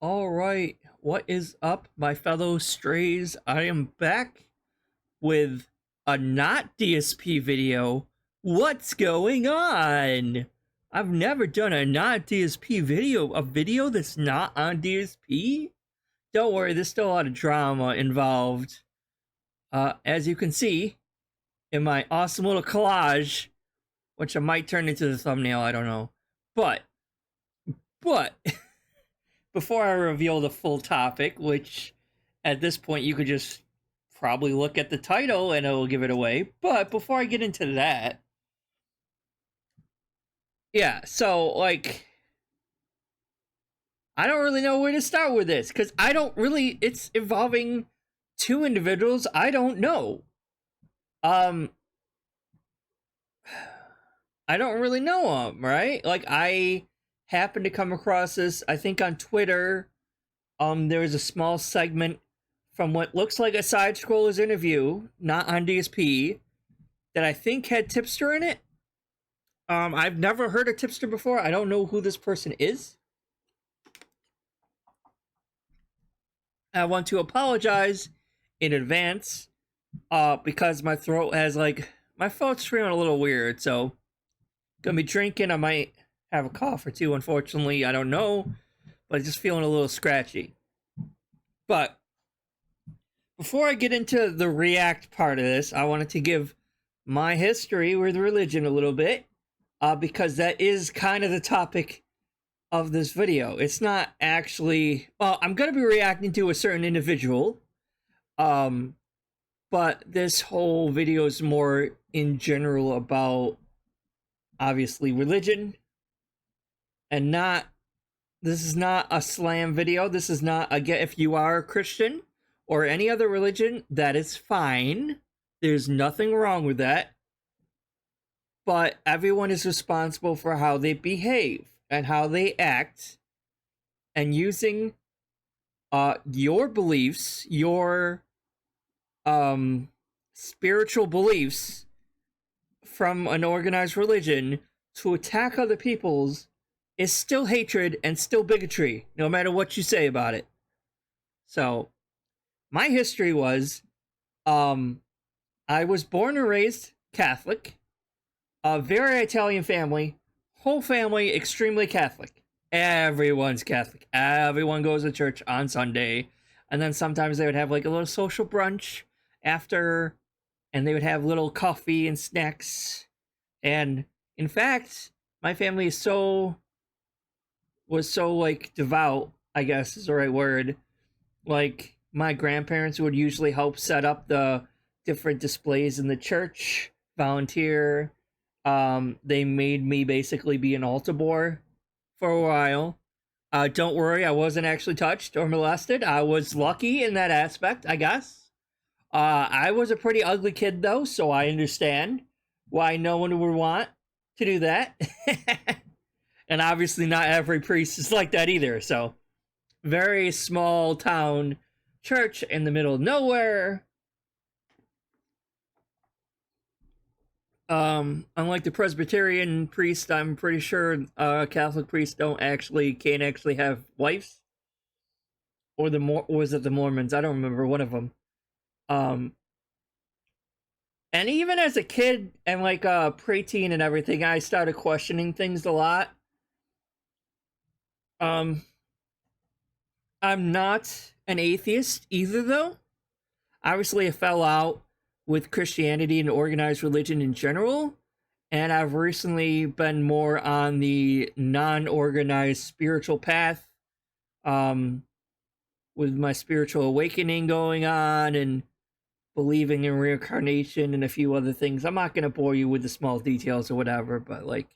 Alright, what is up, my fellow strays? I am back with a not DSP video. What's going on? I've never done a not DSP video, a video that's not on DSP? Don't worry, there's still a lot of drama involved. As you can see in my awesome little collage, which I might turn into the thumbnail, I don't know. But, before I reveal the full topic, which at this point you could just probably look at the title and it'll give it away. But before I get into that, yeah, so like, I don't really know where to start with this because it's involving two individuals I don't know. I don't really know them, right? Like, I happened to come across this, I think on Twitter. There was a small segment from what looks like a side scrollers interview, not on DSP, that I think had Tipster in it. I've never heard of Tipster before. I don't know who this person is. I want to apologize in advance, because my throat has my throat's feeling a little weird, so gonna be drinking. I might have a cough or two, unfortunately. I don't know, but I'm just feeling a little scratchy. But before I get into the react part of this, I wanted to give my history with religion a little bit, because that is kind of the topic of this video. It's not actually, well, I'm going to be reacting to a certain individual, but this whole video is more in general about, obviously, religion, and this is not a slam video. This is not, again, if you are a Christian or any other religion, that is fine. There's nothing wrong with that. But everyone is responsible for how they behave and how they act, and using your beliefs, your spiritual beliefs from an organized religion to attack other people's is still hatred and still bigotry, no matter what you say about it. So, my history was, I was born and raised Catholic, a very Italian family, whole family extremely Catholic. Everyone's Catholic. Everyone goes to church on Sunday, and then sometimes they would have like a little social brunch after, and they would have little coffee and snacks. And in fact, my family was so like devout, I guess is the right word. Like, my grandparents would usually help set up the different displays in the church, volunteer. They made me basically be an altar boy for a while. Don't worry, I wasn't actually touched or molested. I was lucky in that aspect, I guess. I was a pretty ugly kid though, so I understand why no one would want to do that. And obviously not every priest is like that either, so very small town church in the middle of nowhere. Unlike the Presbyterian priest, I'm pretty sure Catholic priests can't actually have wives, or was it the Mormons? I don't remember, one of them. And even as a kid and like preteen and everything, I started questioning things a lot. I'm not an atheist either, though. Obviously, I fell out with Christianity and organized religion in general, and I've recently been more on the non-organized spiritual path, with my spiritual awakening going on and believing in reincarnation and a few other things. I'm not going to bore you with the small details or whatever, but like,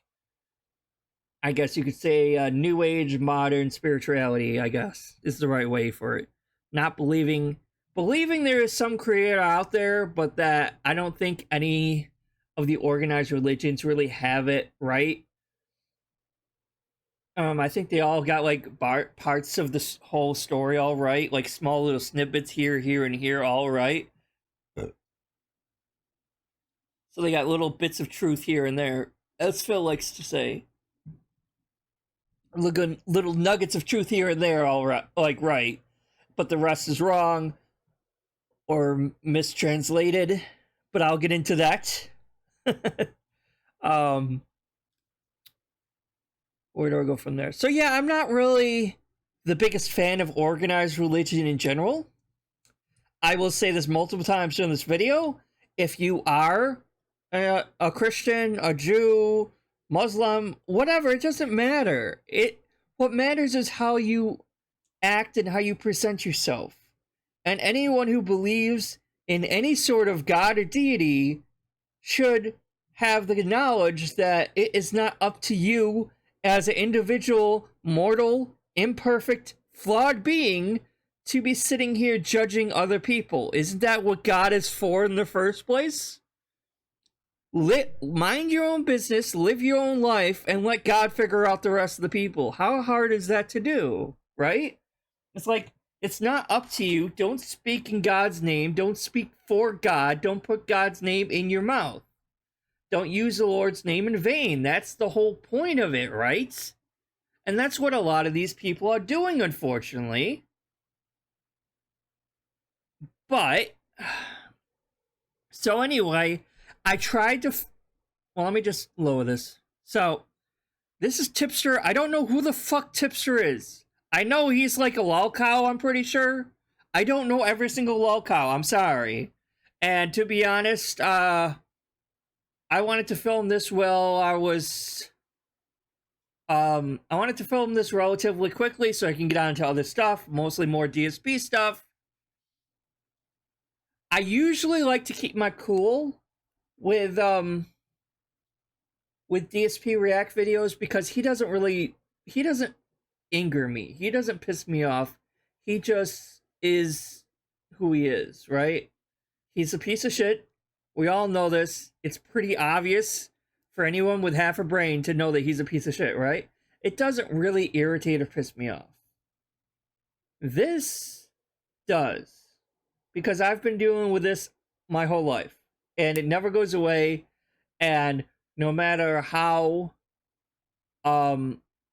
I guess you could say new age modern spirituality, I guess, is the right way for it. Not believing there is some creator out there, but that I don't think any of the organized religions really have it right. I think they all got like parts of this whole story all right, like small little snippets here, and here, all right. So they got little bits of truth here and there, as Phil likes to say. little nuggets of truth here and there, all right, like right, but the rest is wrong or mistranslated. But I'll get into that. um, where do I go from there? So yeah, I'm not really the biggest fan of organized religion in general. I will say this multiple times during this video. If you are a Christian, a Jew, Muslim, whatever, it doesn't matter. What matters is how you act and how you present yourself. And anyone who believes in any sort of God or deity should have the knowledge that it is not up to you as an individual, mortal, imperfect, flawed being to be sitting here judging other people. Isn't that what God is for in the first place? Mind your own business, live your own life, and let God figure out the rest of the people. How hard is that to do, right? It's like, it's not up to you. Don't speak in God's name. Don't speak for God. Don't put God's name in your mouth. Don't use the Lord's name in vain. That's the whole point of it, right? And that's what a lot of these people are doing, unfortunately. But, so anyway, I tried to, well, let me just lower this. So, this is Tipster. I don't know who the fuck Tipster is. I know he's like a lolcow, I'm pretty sure. I don't know every single lolcow, I'm sorry. And to be honest, I wanted to film this while I wanted to film this relatively quickly so I can get on to other stuff, mostly more DSP stuff. I usually like to keep my cool with DSP React videos because he doesn't anger me. He doesn't piss me off. He just is who he is, right? He's a piece of shit. We all know this. It's pretty obvious for anyone with half a brain to know that he's a piece of shit, right? It doesn't really irritate or piss me off. This does. Because I've been dealing with this my whole life. And it never goes away. And no matter how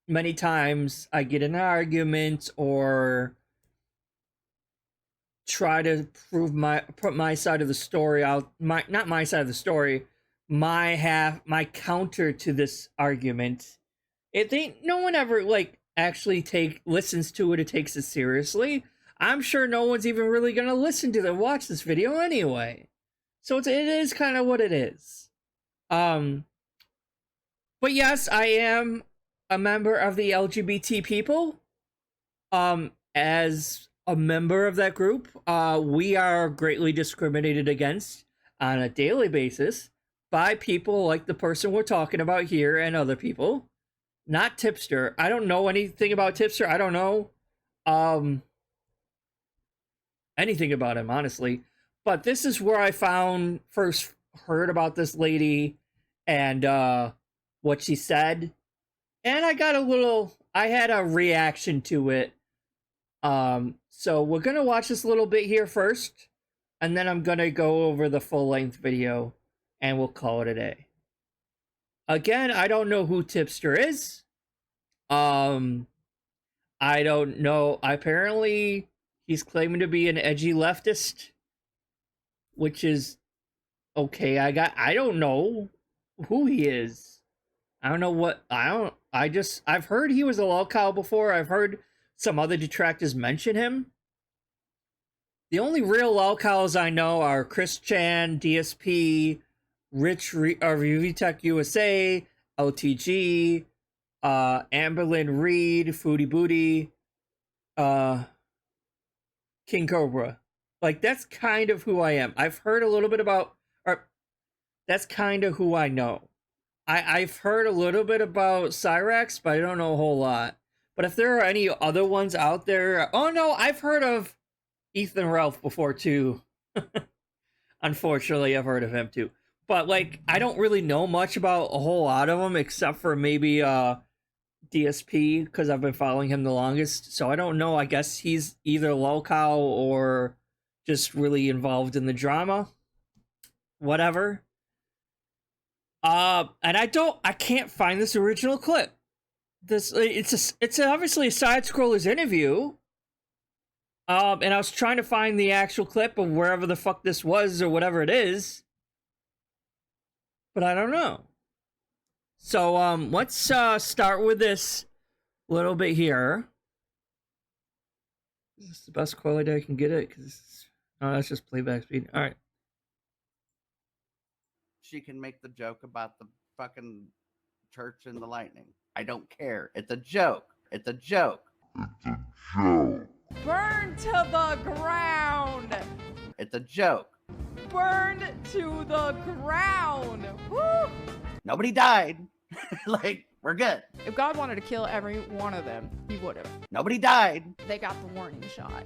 many times I get in an argument or try to put my side of the story out, not my side of the story, my counter to this argument, no one ever like actually listens to it or takes it seriously. I'm sure no one's even really gonna listen to watch this video anyway. So it is kind of what it is. But yes, I am a member of the LGBT people. As a member of that group, we are greatly discriminated against on a daily basis by people like the person we're talking about here and other people. Not Tipster. I don't know anything about Tipster. I don't know anything about him, honestly. But this is where I first heard about this lady and what she said. And I had a reaction to it. So we're going to watch this little bit here first. And then I'm going to go over the full-length video. And we'll call it a day. Again, I don't know who Tipster is. I don't know. Apparently, he's claiming to be an edgy leftist. Which is okay. I don't know who he is. I don't know what, I've heard he was a lolcow before. I've heard some other detractors mention him. The only real lolcows I know are Chris Chan, DSP, Rhetoric USA, LTG, Amberlyn Reed, Foodie Booty, King Cobra. Like, that's kind of who I am. I've heard a little bit about, or that's kind of who I know. I've heard a little bit about Cyrax, but I don't know a whole lot. But if there are any other ones out there, oh no, I've heard of Ethan Ralph before too. Unfortunately, I've heard of him too. But like, I don't really know much about a whole lot of them, except for maybe DSP, because I've been following him the longest. So I don't know. I guess he's either lolcow or just really involved in the drama. Whatever. And I can't find this original clip. it's obviously a side scroller's interview. And I was trying to find the actual clip of wherever the fuck this was or whatever it is, but I don't know. So let's start with this little bit here. Is this the best quality I can get it? Because that's just playback speed. All right. She can make the joke about the fucking church and the lightning. I don't care. It's a joke. It's a joke. It's a joke. Burn to the ground. It's a joke. Burned to the ground. Woo! Nobody died. Like, we're good. If God wanted to kill every one of them, he would have. Nobody died. They got the warning shot.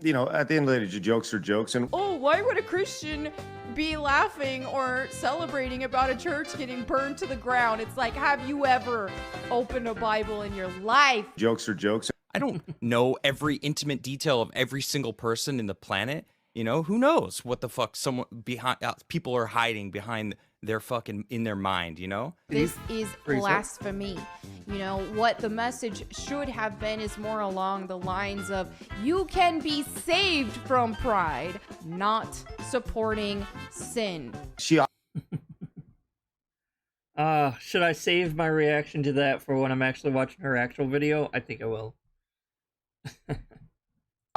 You know, at the end of the day, jokes are jokes. And oh, why would a Christian be laughing or celebrating about a church getting burned to the ground? It's like, have you ever opened a Bible in your life? Jokes are jokes. I don't know every intimate detail of every single person in the planet. You know, who knows what the fuck someone behind people are hiding behind their fucking in their mind, you know? This is blasphemy. You know, what the message should have been is more along the lines of, you can be saved from pride, not supporting sin. She should I save my reaction to that for when I'm actually watching her actual video? I think I will.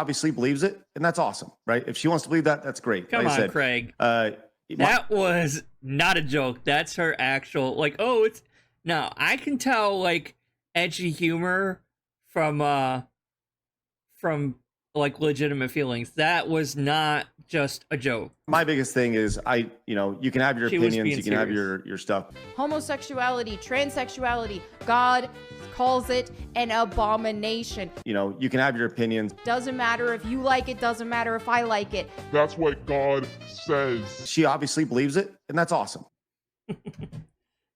obviously believes it, and that's awesome, right? If she wants to believe that, that's great. Come like on, I said, Craig. That was not a joke. That's her actual, like, oh, it's... No, I can tell, like, edgy humor from like, legitimate feelings. That was not just a joke. My biggest thing is, you can have your opinions, you can have your stuff. Homosexuality, transsexuality, God calls it an abomination. You can have your opinions. Doesn't matter if you like it, doesn't matter if I like it. That's what God says. She obviously believes it, and that's awesome.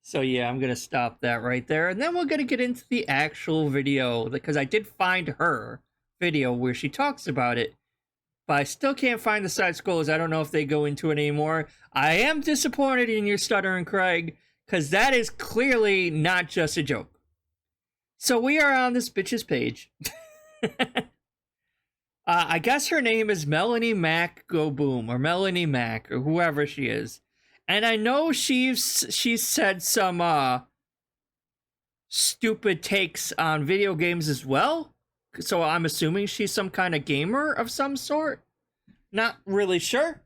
So yeah, I'm gonna stop that right there, and then we're gonna get into the actual video, because I did find her video where she talks about it, but I still can't find the side scrollers. I don't know if they go into it anymore. I am disappointed in your stuttering, Craig, because that is clearly not just a joke. So we are on this bitch's page. I guess her name is Melonie Mac Go Boom, or Melonie Mac, or whoever she is. And I know she's said some stupid takes on video games as well. So I'm assuming she's some kind of gamer of some sort. Not really sure.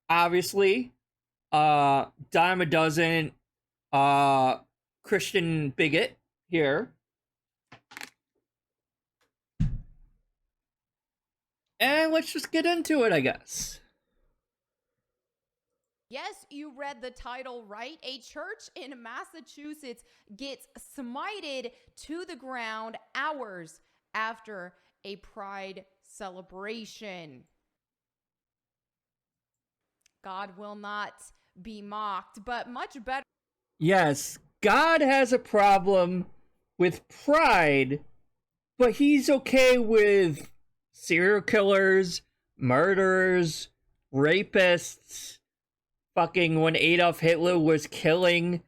Obviously, dime a dozen Christian bigot here. And let's just get into it, I guess. Yes, you read the title right. A church in Massachusetts gets smited to the ground hours after a pride celebration. God will not be mocked, but much better. Yes, God has a problem with pride, but he's okay with serial killers, murderers, rapists. Fucking when Adolf Hitler was killing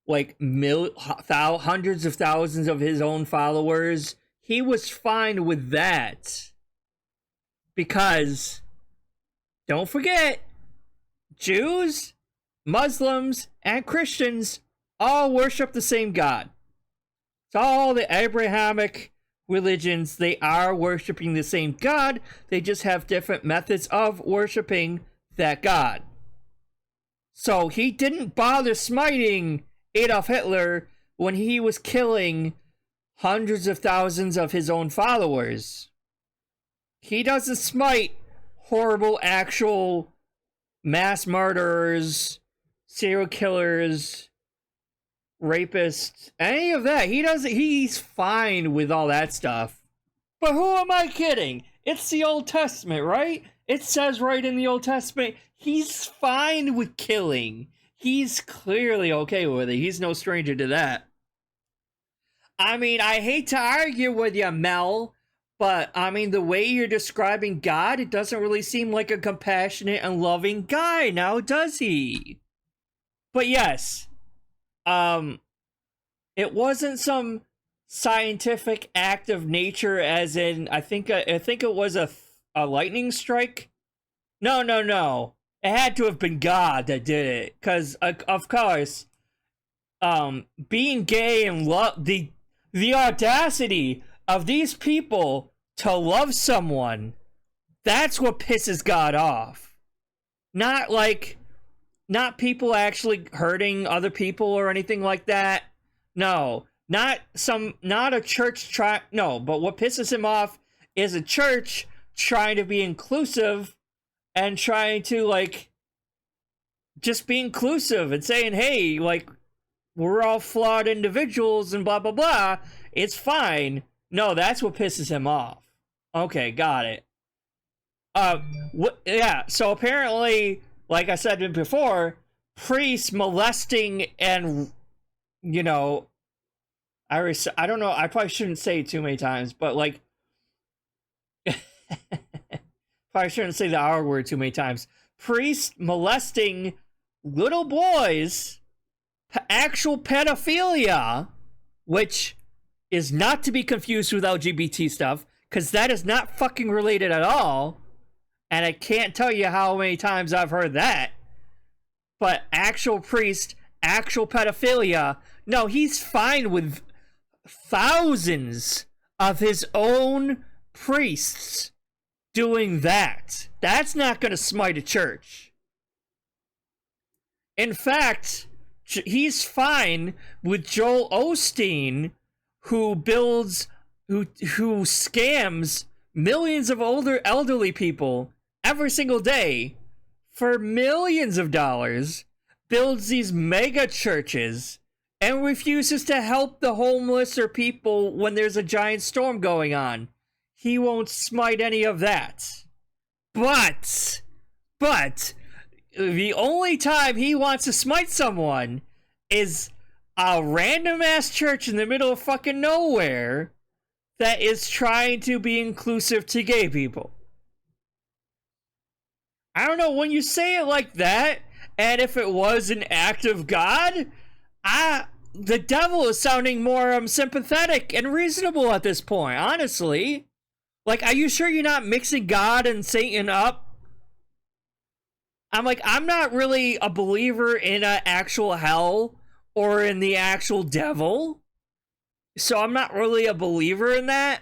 like hundreds of thousands of his own followers, he was fine with that. Because, don't forget, Jews, Muslims, and Christians all worship the same God. It's all the Abrahamic religions. They are worshiping the same God. They just have different methods of worshiping that God. So he didn't bother smiting Adolf Hitler when he was killing hundreds of thousands of his own followers. He doesn't smite horrible actual mass murderers, serial killers, rapists, any of that. He's fine with all that stuff. But who am I kidding? It's the Old Testament, right? It says right in the Old Testament, he's fine with killing. He's clearly okay with it. He's no stranger to that. I mean, I hate to argue with you, Mel, but I mean, the way you're describing God, it doesn't really seem like a compassionate and loving guy now, does he? But yes, it wasn't some scientific act of nature, as in I think it was a lightning strike. No. It had to have been God that did it, because of course, being gay and love the audacity of these people to love someone, that's what pisses God off. Not people actually hurting other people or anything like that. No, not a church but what pisses him off is a church trying to be inclusive and trying to, like, just be inclusive and saying, hey, like, we're all flawed individuals and blah, blah, blah. It's fine. No, that's what pisses him off. Okay, got it. Yeah, so apparently, like I said before, priests molesting and, you know, I don't know, I probably shouldn't say it too many times, but, like, probably shouldn't say the R word too many times. Priests molesting little boys, actual pedophilia, which is not to be confused with LGBT stuff, because that is not fucking related at all. And I can't tell you how many times I've heard that. But actual priest, actual pedophilia, no, he's fine with thousands of his own priests doing that. That's not going to smite a church. In fact, he's fine with Joel Osteen, who scams millions of older elderly people every single day for millions of dollars, builds these mega churches, and refuses to help the homeless or people when there's a giant storm going on. He won't smite any of that. But the only time he wants to smite someone is a random ass church in the middle of fucking nowhere that is trying to be inclusive to gay people. I don't know, when you say it like that, and if it was an act of God, the devil is sounding more sympathetic and reasonable at this point, honestly. Like, are you sure you're not mixing God and Satan up? I'm not really a believer in an actual hell or in the actual devil, so I'm not really a believer in that.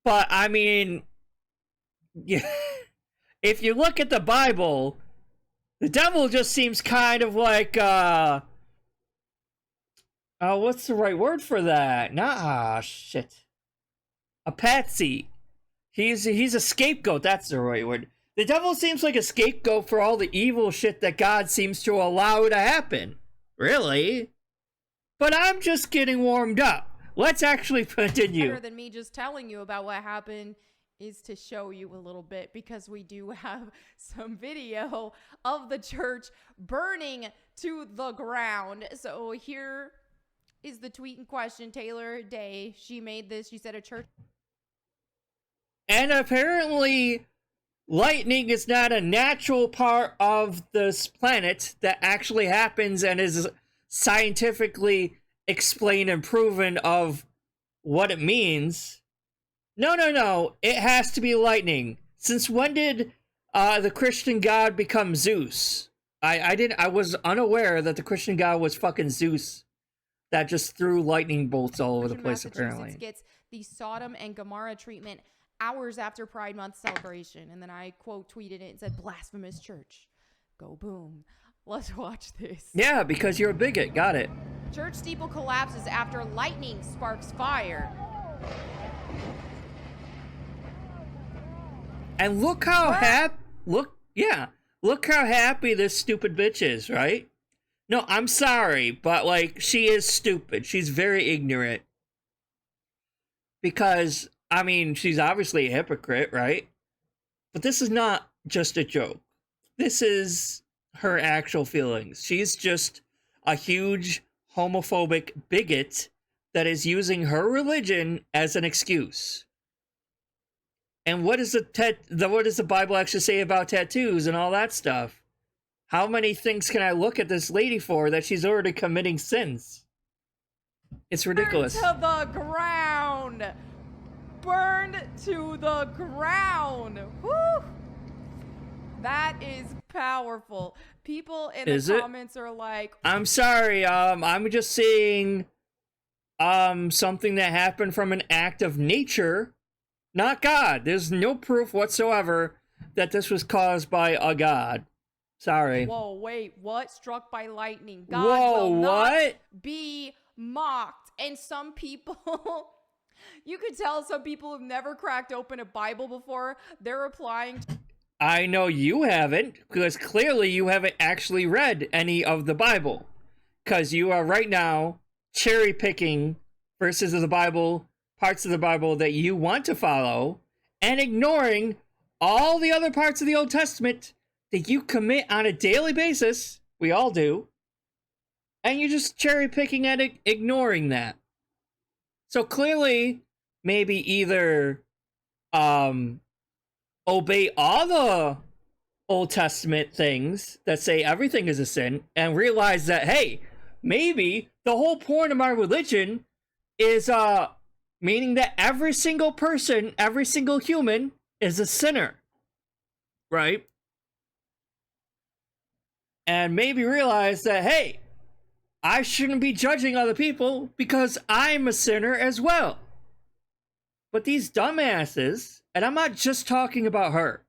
But, I mean, yeah, if you look at the Bible, the devil just seems kind of like, what's the right word for that? Shit. A patsy. He's a scapegoat, that's the right word. The devil seems like a scapegoat for all the evil shit that God seems to allow to happen. Really? But I'm just getting warmed up. Let's actually continue. Better than me just telling you about what happened is to show you a little bit, because we do have some video of the church burning to the ground. So here is the tweet in question. Taylor Day, she made this. She said a church. And apparently, lightning is not a natural part of this planet that actually happens and is scientifically explained and proven of what it means. No. It has to be lightning. Since when did the Christian god become Zeus? I was unaware that the Christian god was fucking Zeus that just threw lightning bolts all over the place, apparently. Gets the Sodom and Gomorrah treatment hours after Pride Month celebration. And then I quote tweeted it and said, blasphemous church. Go boom. Let's watch this. Yeah, because you're a bigot. Got it. Church steeple collapses after lightning sparks fire. And look how look how happy this stupid bitch is, right? No, I'm sorry, but, like, she is stupid. She's very ignorant. Because, I mean, she's obviously a hypocrite, right? But this is not just a joke. This is her actual feelings. She's just a huge homophobic bigot that is using her religion as an excuse. And what does the Bible actually say about tattoos and all that stuff? How many things can I look at this lady for that she's already committing sins? It's ridiculous. Burned to the ground. Burned to the ground. Woo! That is powerful. People in the comments are like, I'm sorry, I'm just seeing something that happened from an act of nature, not God. There's no proof whatsoever that this was caused by a god. Sorry. Whoa, wait, what? Struck by lightning. God will not be mocked. And some people, you could tell some people have never cracked open a Bible before. They're replying to I know you haven't, because clearly you haven't actually read any of the Bible. Because you are right now cherry picking verses of the Bible, parts of the Bible that you want to follow, and ignoring all the other parts of the Old Testament that you commit on a daily basis. We all do. And you're just cherry picking and ignoring that. So clearly, maybe either obey all the Old Testament things that say everything is a sin and realize that, hey, maybe the whole point of my religion is meaning that every single person, every single human is a sinner, right? And maybe realize that, hey, I shouldn't be judging other people because I'm a sinner as well. But these dumbasses, and I'm not just talking about her.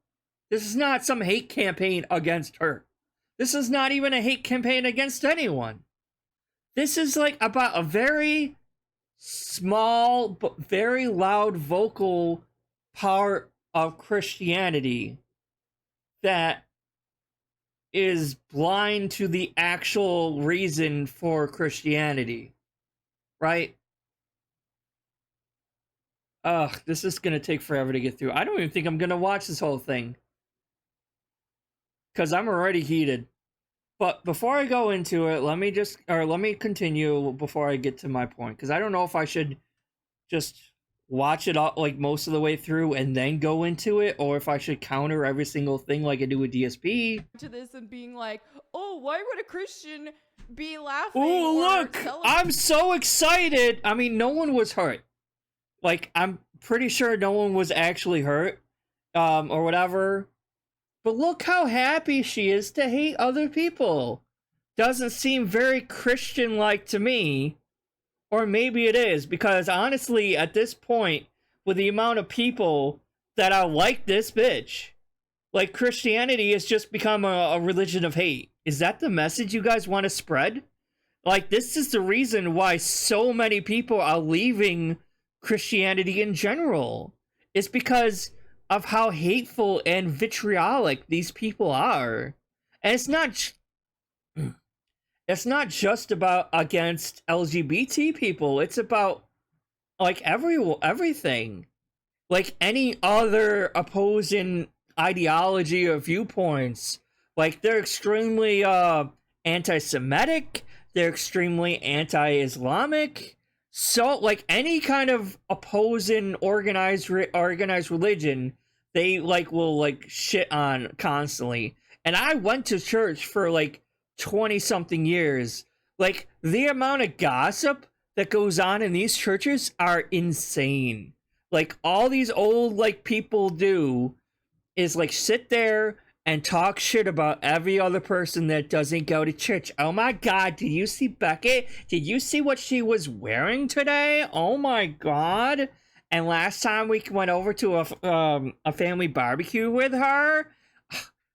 This is not some hate campaign against her. This is not even a hate campaign against anyone. This is like about a very small but very loud vocal part of Christianity that is blind to the actual reason for Christianity, right? Ugh, this is gonna take forever to get through. I don't even think I'm gonna watch this whole thing, because I'm already heated. But before I go into it, let me continue before I get to my point, because I don't know if I should just watch it all, like most of the way through and then go into it, or if I should counter every single thing like I do with DSP. To this and being like, oh, why would a Christian be laughing? Oh, look, I'm so excited. I mean, no one was hurt. Like, I'm pretty sure no one was actually hurt, or whatever. But look how happy she is to hate other people. Doesn't seem very Christian-like to me. Or maybe it is, because honestly, at this point, with the amount of people that are like this bitch, like, Christianity has just become a religion of hate. Is that the message you guys want to spread? Like, this is the reason why so many people are leaving Christianity in general. It's because of how hateful and vitriolic these people are. And it's not just about against LGBT people. It's about, like, everything. Like, any other opposing ideology or viewpoints. Like, they're extremely anti-Semitic. They're extremely anti-Islamic. So, like, any kind of opposing organized religion, they, like, will, like, shit on constantly. And I went to church for, like, 20-something years. Like, the amount of gossip that goes on in these churches are insane. Like, all these old, like, people do is, like, sit there and talk shit about every other person that doesn't go to church. Oh my god, did you see Beckett? Did you see what she was wearing today? Oh my god. And last time we went over to a family barbecue with her,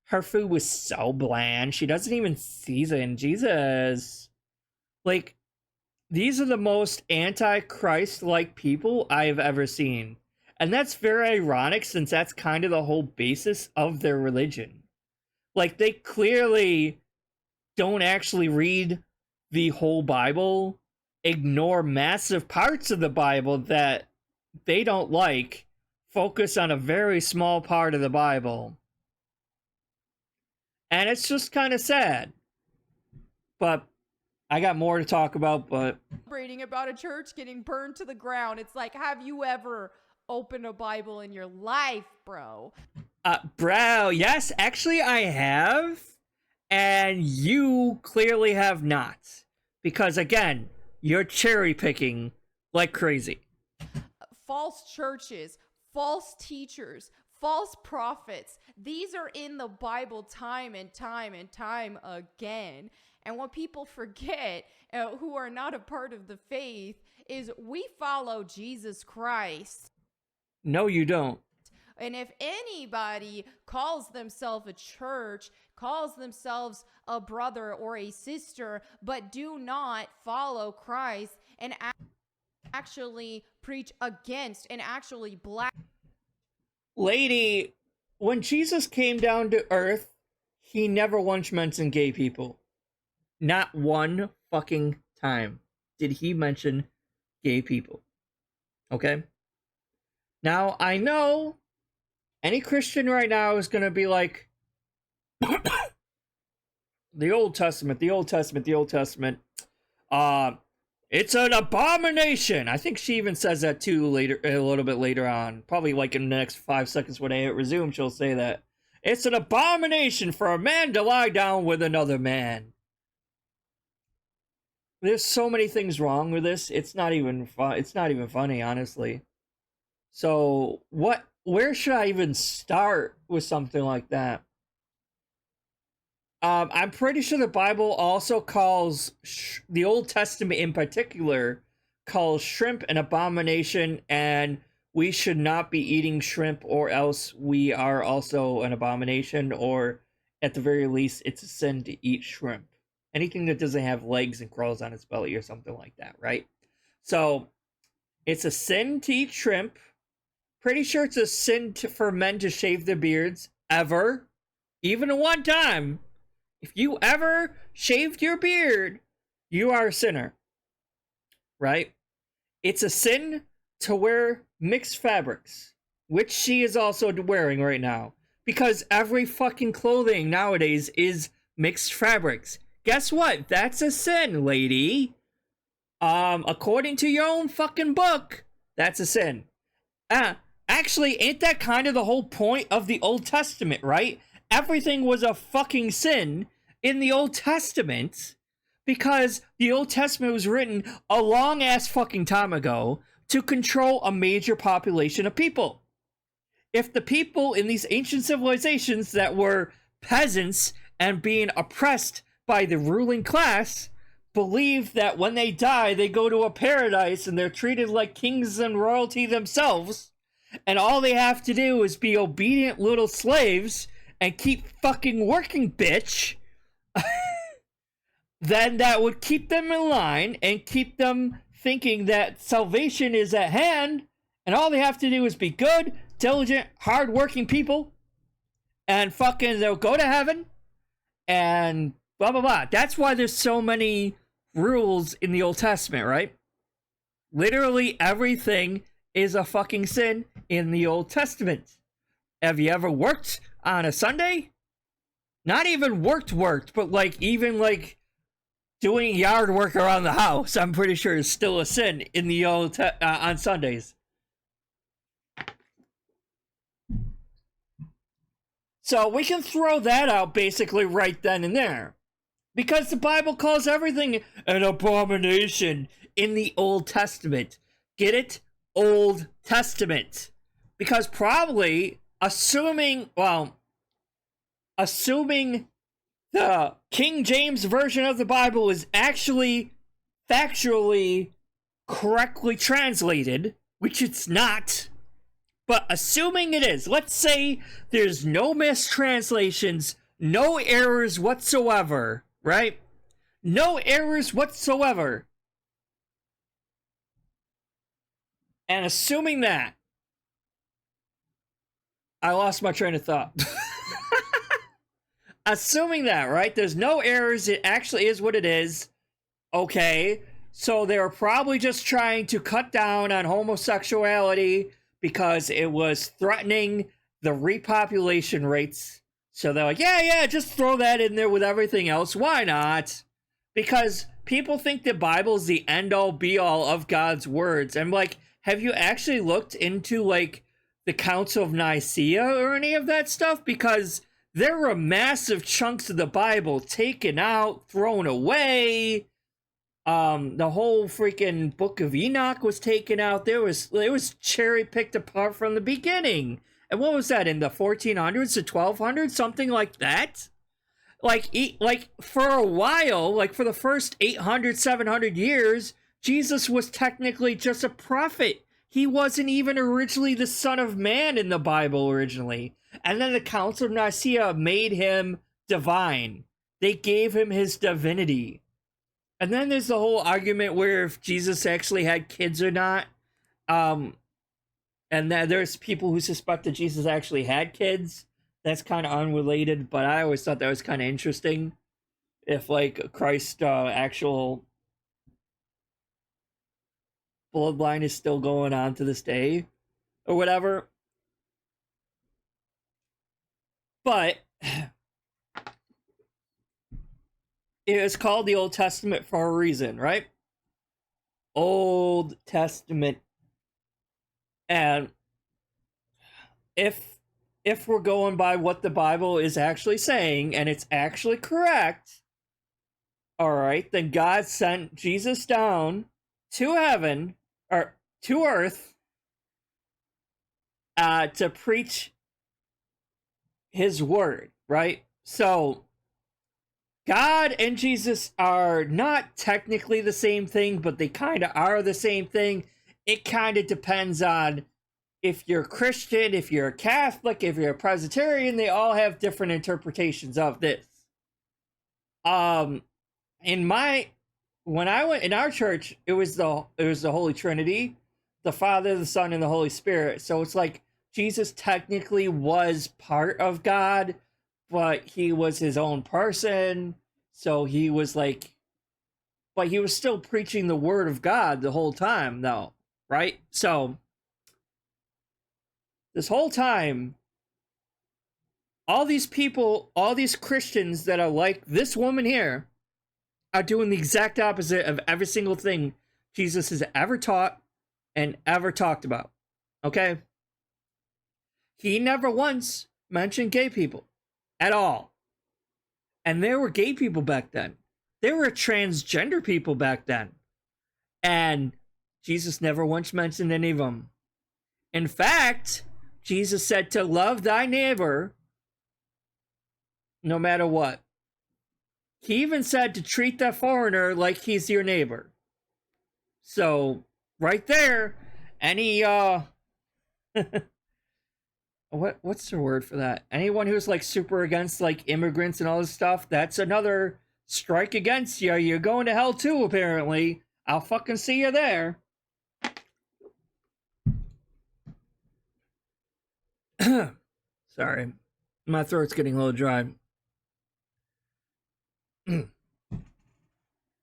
her food was so bland. She doesn't even season. Jesus. Like, these are the most anti-Christ-like people I've ever seen. And that's very ironic, since that's kind of the whole basis of their religion. Like, they clearly don't actually read the whole Bible, ignore massive parts of the Bible that they don't like, focus on a very small part of the Bible. And it's just kind of sad. But I got more to talk about, but... Reading about a church getting burned to the ground. It's like, have you ever opened a Bible in your life, bro? Bro, yes, actually I have. And you clearly have not. Because, again, you're cherry picking like crazy. False churches, false teachers, false prophets. These are in the Bible time and time and time again. And what people forget, who are not a part of the faith, is we follow Jesus Christ. No, you don't. And if anybody calls themselves a church, calls themselves a brother or a sister, but do not follow Christ and actually preach against and actually black. Lady, when Jesus came down to earth, he never once mentioned gay people. Not one fucking time did he mention gay people. Okay? Now, I know any Christian right now is going to be like, the Old Testament, it's an abomination. I think she even says that too later, a little bit later on. Probably like in the next 5 seconds when I hit resume, she'll say that. It's an abomination for a man to lie down with another man. There's so many things wrong with this. It's not even fun. It's not even funny, honestly. So, where should I even start with something like that? I'm pretty sure the Bible also calls, the Old Testament in particular, calls shrimp an abomination, and we should not be eating shrimp, or else we are also an abomination, or at the very least, it's a sin to eat shrimp. Anything that doesn't have legs and crawls on its belly or something like that, right? So, it's a sin to eat shrimp. Pretty sure it's a sin for men to shave their beards, ever. Even one time. If you ever shaved your beard, you are a sinner. Right? It's a sin to wear mixed fabrics, which she is also wearing right now. Because every fucking clothing nowadays is mixed fabrics. Guess what? That's a sin, lady. According to your own fucking book, that's a sin. Actually, ain't that kind of the whole point of the Old Testament, right? Everything was a fucking sin in the Old Testament because the Old Testament was written a long-ass fucking time ago to control a major population of people. If the people in these ancient civilizations that were peasants and being oppressed by the ruling class believe that when they die, they go to a paradise and they're treated like kings and royalty themselves, and all they have to do is be obedient little slaves and keep fucking working, bitch, then that would keep them in line and keep them thinking that salvation is at hand, and all they have to do is be good, diligent, hard-working people, and fucking they'll go to heaven, and blah, blah, blah. That's why there's so many rules in the Old Testament, right? Literally everything is a fucking sin in the Old Testament. Have you ever worked on a Sunday? Not even worked, but like even like doing yard work around the house, I'm pretty sure is still a sin in the on Sundays. So we can throw that out basically right then and there. Because the Bible calls everything an abomination in the Old Testament. Get it? Old Testament. Because probably, assuming the King James Version of the Bible is actually factually correctly translated, which it's not, but assuming it is, let's say there's no mistranslations, no errors whatsoever, right? No errors whatsoever. And assuming that, I lost my train of thought. Assuming that, right? There's no errors. It actually is what it is. Okay. So they were probably just trying to cut down on homosexuality because it was threatening the repopulation rates. So they're like, yeah, just throw that in there with everything else. Why not? Because people think the Bible is the end-all be-all of God's words. I'm like, have you actually looked into, like, the Council of Nicaea or any of that stuff? Because there were massive chunks of the Bible taken out, thrown away. The whole freaking Book of Enoch was taken out. It was cherry picked apart from the beginning. And what was that, in the 1400s to 1200s, something like that? Like for a while, like for the first 800, 700 years, Jesus was technically just a prophet. He wasn't even originally the Son of Man in the Bible originally. And then the Council of Nicaea made him divine. They gave him his divinity. And then there's the whole argument where if Jesus actually had kids or not. And that there's people who suspect that Jesus actually had kids. That's kind of unrelated, but I always thought that was kind of interesting. If, like, Christ's actual bloodline is still going on to this day, or whatever. But it is called the Old Testament for a reason, right? Old Testament. And if we're going by what the Bible is actually saying, and it's actually correct, all right, then God sent Jesus down to heaven, or to earth, to preach his word, right? So God and Jesus are not technically the same thing, but they kind of are the same thing. It kind of depends on if you're Christian, if you're a Catholic, if you're a Presbyterian. They all have different interpretations of this. When I went in our church, it was the Holy Trinity, the Father, the Son, and the Holy Spirit. So it's like Jesus technically was part of God, but he was his own person. So he was like, but he was still preaching the word of God the whole time, though, right? So this whole time, all these people, all these Christians that are like this woman here, are doing the exact opposite of every single thing Jesus has ever taught and ever talked about. Okay? He never once mentioned gay people at all. And there were gay people back then. There were transgender people back then. And Jesus never once mentioned any of them. In fact, Jesus said to love thy neighbor no matter what. He even said to treat that foreigner like he's your neighbor. So, right there, any, what's the word for that? Anyone who's, like, super against, like, immigrants and all this stuff, that's another strike against you. You're going to hell too, apparently. I'll fucking see you there. Sorry. My throat's getting a little dry.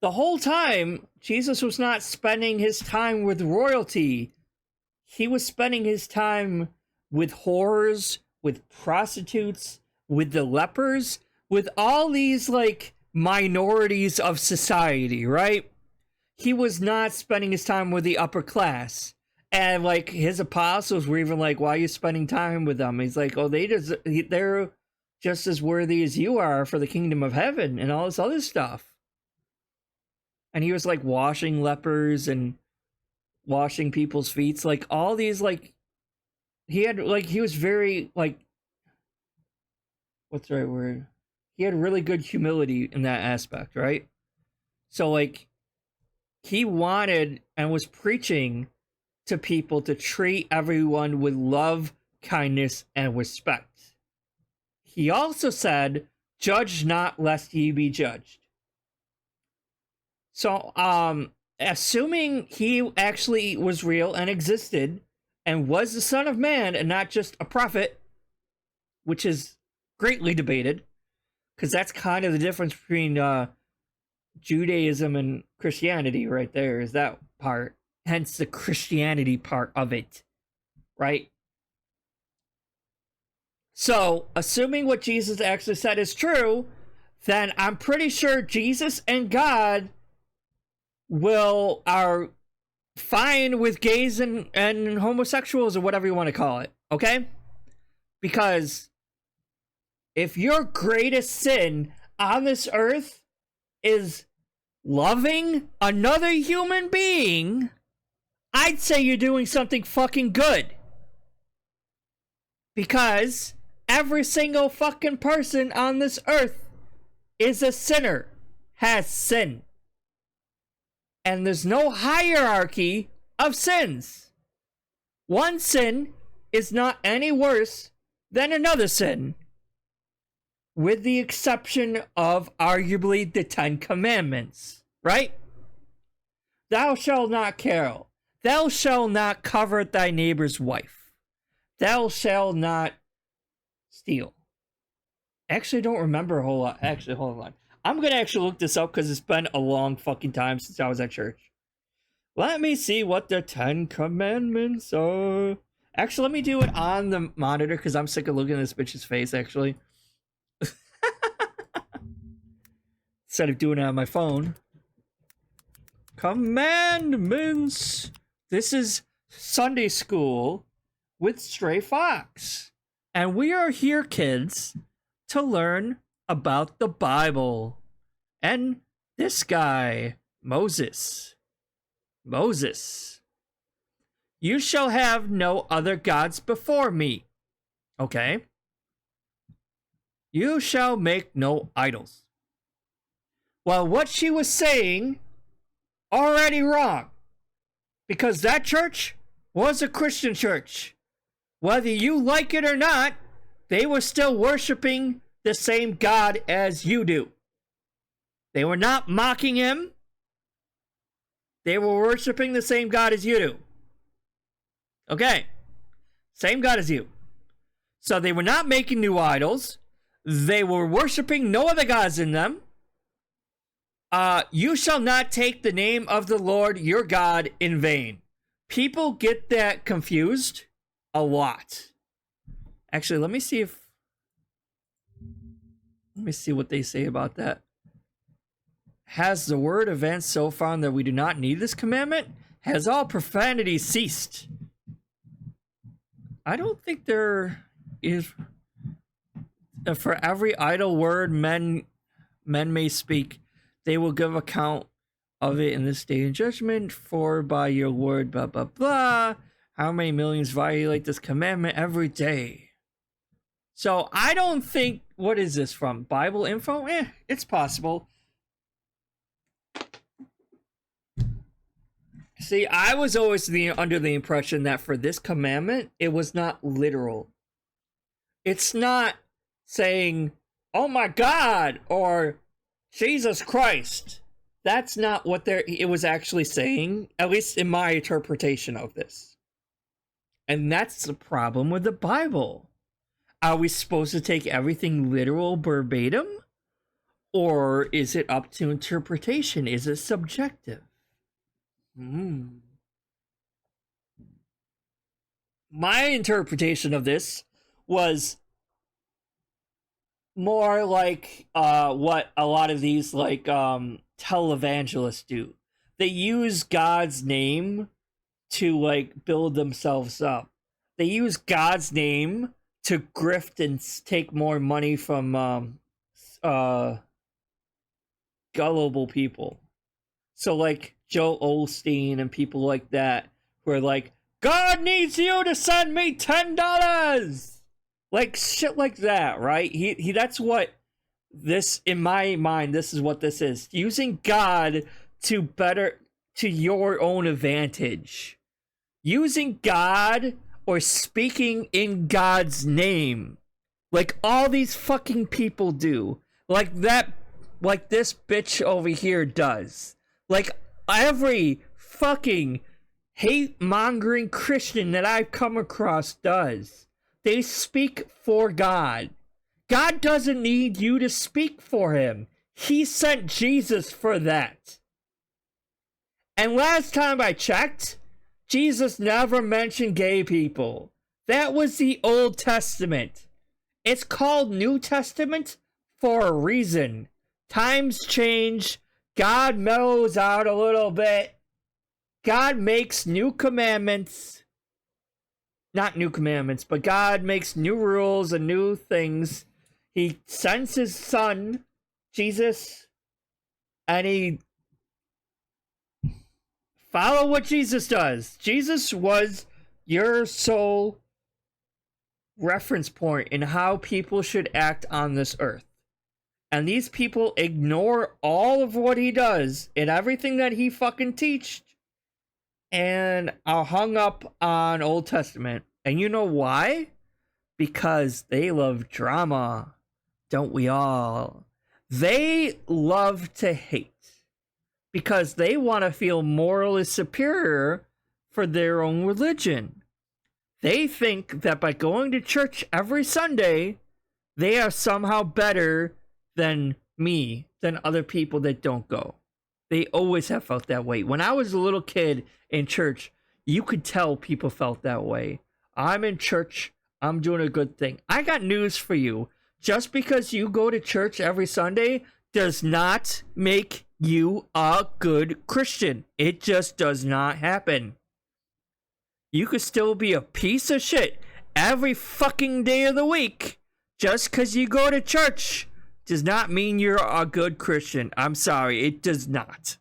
The whole time, Jesus was not spending his time with royalty. He was spending his time with whores, with prostitutes, with the lepers, with all these, like, minorities of society, right? He was not spending his time with the upper class. And, like, his apostles were even like, why are you spending time with them? He's like, oh, they're just as worthy as you are for the kingdom of heaven and all this other stuff. And he was, like, washing lepers and washing people's feet. Like, all these, like, he was very, like, what's the right word? He had really good humility in that aspect, right? So, like, he wanted and was preaching to people to treat everyone with love, kindness, and respect. He also said, judge not lest ye be judged. So, assuming he actually was real and existed and was the Son of Man and not just a prophet, which is greatly debated, because that's kind of the difference between Judaism and Christianity right there, is that part. Hence the Christianity part of it, right? So, assuming what Jesus actually said is true, then I'm pretty sure Jesus and God are fine with gays and homosexuals, or whatever you want to call it, okay? Because if your greatest sin on this earth is loving another human being, I'd say you're doing something fucking good. Because every single fucking person on this earth is a sinner, has sin. And there's no hierarchy of sins. One sin is not any worse than another sin, with the exception of arguably the 10 Commandments, right? Thou shalt not kill. Thou shalt not covet thy neighbor's wife. Thou shalt not steal. Actually, I don't remember a whole lot. Actually, hold on. I'm going to actually look this up because it's been a long fucking time since I was at church. Let me see what the 10 Commandments are. Actually, let me do it on the monitor because I'm sick of looking at this bitch's face, actually. Instead of doing it on my phone. Commandments. This is Sunday school with Stray Fox. And we are here, kids, to learn about the Bible. And this guy, Moses. You shall have no other gods before me. Okay? You shall make no idols. Well, what she was saying, already wrong. Because that church was a Christian church. Whether you like it or not, they were still worshiping the same God as you do. They were not mocking him. They were worshiping the same God as you do. Okay. Same God as you. So they were not making new idols. They were worshiping no other gods in them. You shall not take the name of the Lord your God in vain. People get that confused a lot. Actually, let me see what they say about that. Has the word advanced so far that we do not need this commandment? Has all profanity ceased? I don't think there is. For every idle word men may speak, they will give account of it in this day of judgment. For by your word, blah blah blah. How many millions violate this commandment every day? So I don't think. What is this from? Bible info? It's possible. See, I was always under the impression that for this commandment, it was not literal. It's not saying, oh my God, or Jesus Christ. That's not what it was actually saying, at least in my interpretation of this. And that's the problem with the Bible. Are we supposed to take everything literal verbatim? Or is it up to interpretation? Is it subjective? My interpretation of this was more like what a lot of these like televangelists do. They use God's name to like build themselves up. They use God's name to grift and take more money from gullible people. So like Joe Osteen and people like that who are like, God needs you to send me $10. Like shit like that, right? He that's what this, in my mind, this is what this is. Using God to your own advantage. Using God or speaking in God's name. Like all these fucking people do. Like this bitch over here does. Like every fucking hate-mongering Christian that I've come across does. They speak for God. God doesn't need you to speak for him. He sent Jesus for that. And last time I checked, Jesus never mentioned gay people. That was the Old Testament. It's called New Testament for a reason. Times change. God mellows out a little bit. God makes new commandments. Not new commandments, but God makes new rules and new things. He sends his son, Jesus, and he Follow what Jesus does. Jesus was your sole reference point in how people should act on this earth. And these people ignore all of what he does and everything that he fucking teached and are hung up on Old Testament. And you know why? Because they love drama. Don't we all? They love to hate because they want to feel morally superior for their own religion. They think that by going to church every Sunday, they are somehow better than me, than other people that don't go. They always have felt that way. When I was a little kid in church, you could tell people felt that way. I'm in church, I'm doing a good thing. I got news for you. Just because you go to church every Sunday does not make you a good Christian. It just does not happen. You could still be a piece of shit every fucking day of the week. Just because you go to church does not mean you're a good Christian. I'm sorry, it does not.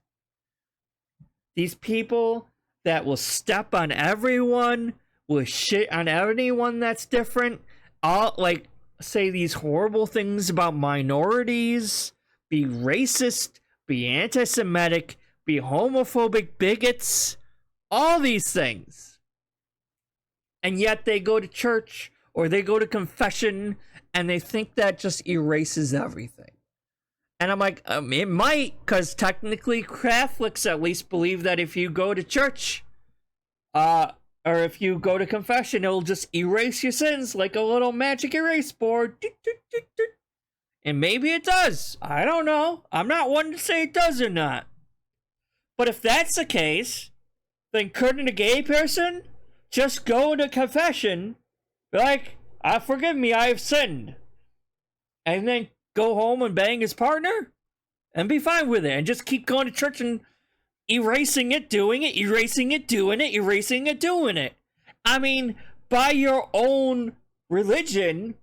These people that will step on everyone, will shit on anyone that's different, all like say these horrible things about minorities, be racist, be anti-Semitic, be homophobic bigots, all these things. And yet they go to church or they go to confession and they think that just erases everything. And I'm like, it might, because technically Catholics at least believe that if you go to church, or if you go to confession, it'll just erase your sins like a little magic erase board. And maybe it does. I don't know. I'm not one to say it does or not. But if that's the case, then couldn't a gay person just go to confession, be like, forgive me, I have sinned, and then go home and bang his partner and be fine with it and just keep going to church and erasing it, doing it, erasing it, doing it, erasing it, doing it? I mean, by your own religion,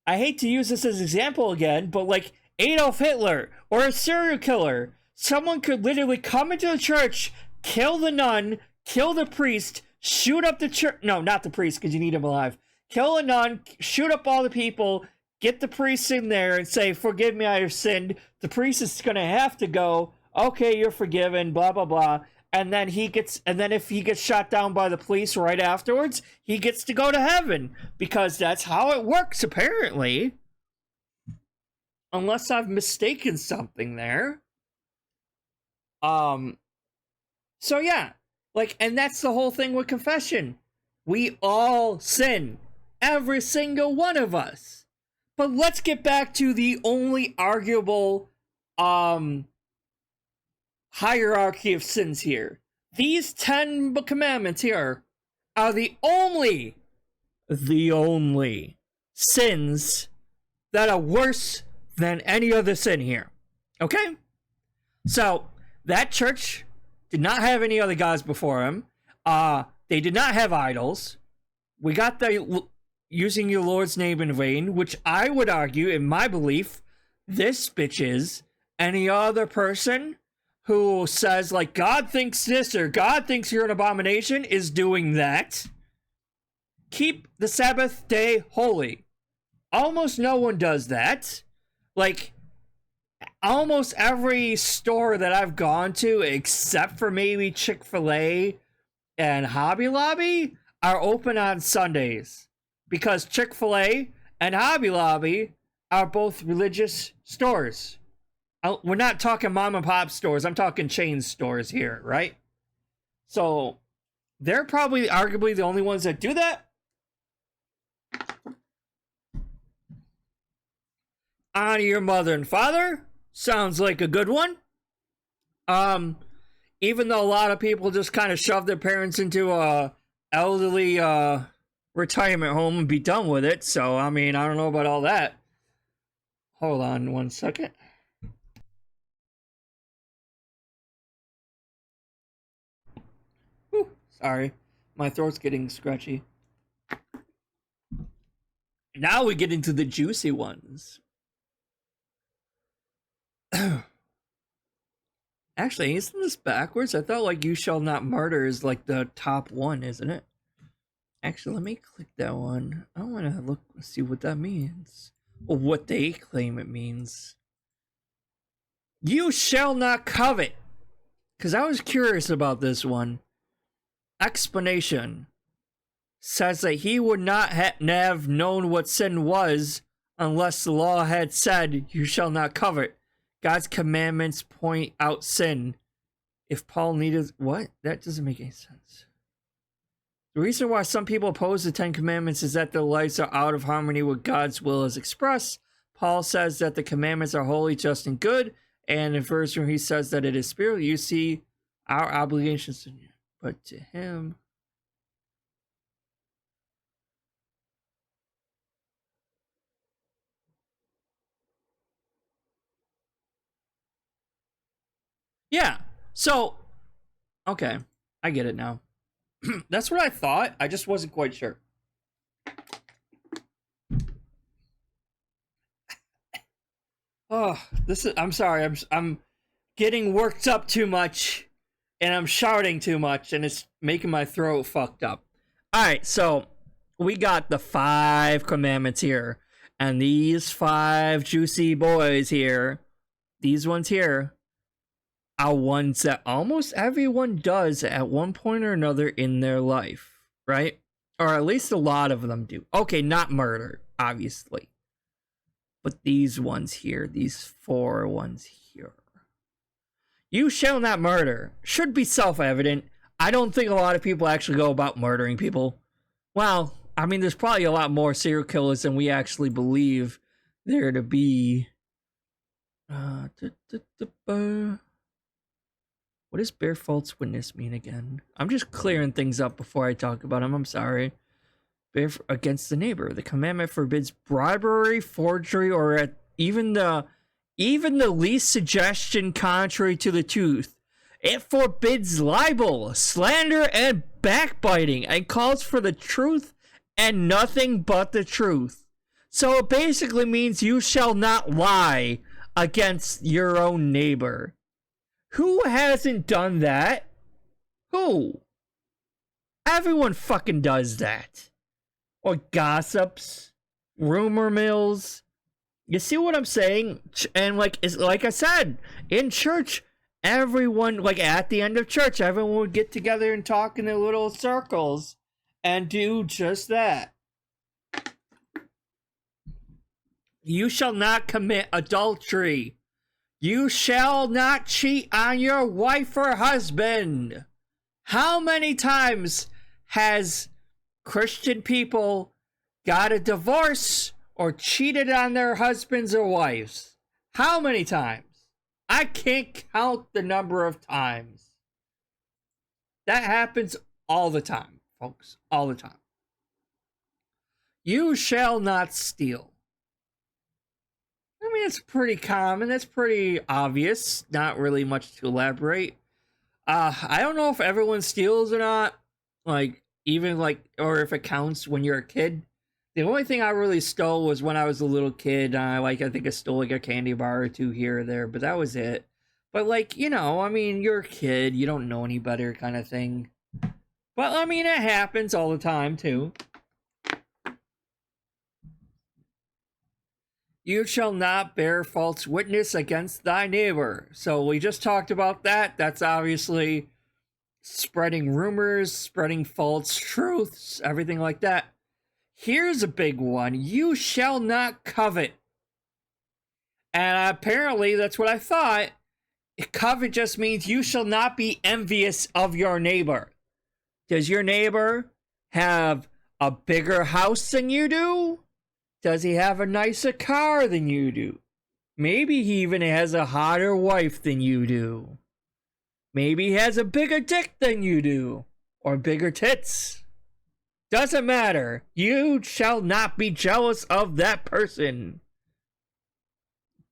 I hate to use this as an example again, but like Adolf Hitler or a serial killer, someone could literally come into the church, kill the nun, kill the priest, shoot up the church. No, not the priest, because you need him alive. Kill a nun, shoot up all the people, get the priest in there and say, forgive me, I have sinned. The priest is going to have to go, okay, you're forgiven, blah, blah, blah. And then if he gets shot down by the police right afterwards, he gets to go to heaven, because that's how it works, apparently. Unless I've mistaken something there. So yeah, like, and that's the whole thing with confession. We all sin. Every single one of us. But let's get back to the only arguable hierarchy of sins here. These 10 commandments here are the only sins that are worse than any other sin here. Okay? So, that church did not have any other gods before him. They did not have idols. We got the using your Lord's name in vain, which I would argue, in my belief, this bitches any other person who says, like, God thinks this or God thinks you're an abomination is doing that. Keep the Sabbath day holy. Almost no one does that. Like, almost every store that I've gone to, except for maybe Chick-fil-A and Hobby Lobby, are open on Sundays. Because Chick-fil-A and Hobby Lobby are both religious stores. We're not talking mom and pop stores. I'm talking chain stores here, right? So they're probably arguably the only ones that do that. Honor your mother and father sounds like a good one. Even though a lot of people just kind of shove their parents into a elderly retirement home and be done with it. So I mean, I don't know about all that. Hold on one second. Whew, sorry, my throat's getting scratchy. Now we get into the juicy ones. Actually, isn't this backwards? I thought like you shall not murder is like the top one, isn't it? Actually, let me click that one. I want to look see what that means. Or what they claim it means. You shall not covet. Because I was curious about this one. Explanation says that he would not have known what sin was unless the law had said, you shall not covet. God's commandments point out sin. If Paul needed... What? That doesn't make any sense. The reason why some people oppose the Ten Commandments is that their lives are out of harmony with God's will as expressed. Paul says that the commandments are holy, just, and good. And in verse where he says that it is spiritual, you see our obligations to him. But to him... Yeah, so... Okay, I get it now. That's what I thought. I just wasn't quite sure. Oh, this is... I'm sorry. I'm getting worked up too much, and I'm shouting too much, and it's making my throat fucked up. All right, so we got the 5 commandments here, and these 5 juicy boys here, these ones here, are ones that almost everyone does at one point or another in their life, right? Or at least a lot of them do. Okay, not murder, obviously. But these ones here, these 4 ones here. You shall not murder. Should be self-evident. I don't think a lot of people actually go about murdering people. Well, I mean, there's probably a lot more serial killers than we actually believe there to be. What does bear false witness mean again? I'm just clearing things up before I talk about them. I'm sorry. Bear against the neighbor. The commandment forbids bribery, forgery, or even the least suggestion contrary to the truth. It forbids libel, slander, and backbiting, and calls for the truth and nothing but the truth. So it basically means you shall not lie against your own neighbor. Who hasn't done that? Who? Everyone fucking does that. Or gossips, rumor mills. You see what I'm saying? And like I said, in church, everyone, like at the end of church, everyone would get together and talk in their little circles and do just that. You shall not commit adultery. You shall not cheat on your wife or husband. How many times has Christian people got a divorce or cheated on their husbands or wives? How many times? I can't count the number of times. That happens all the time, folks. All the time. You shall not steal. I mean, it's pretty common. That's pretty obvious. Not really much to elaborate. I don't know if everyone steals or not. Like, even like, or if it counts when you're a kid. The only thing I really stole was when I was a little kid. I think I stole like a candy bar or 2 here or there, but that was it. But like, you know, I mean, you're a kid. You don't know any better kind of thing. But I mean, it happens all the time too. You shall not bear false witness against thy neighbor. So we just talked about that. That's obviously spreading rumors, spreading false truths, everything like that. Here's a big one. You shall not covet. And apparently that's what I thought. Covet just means you shall not be envious of your neighbor. Does your neighbor have a bigger house than you do? Does he have a nicer car than you do? Maybe he even has a hotter wife than you do. Maybe he has a bigger dick than you do. Or bigger tits. Doesn't matter. You shall not be jealous of that person.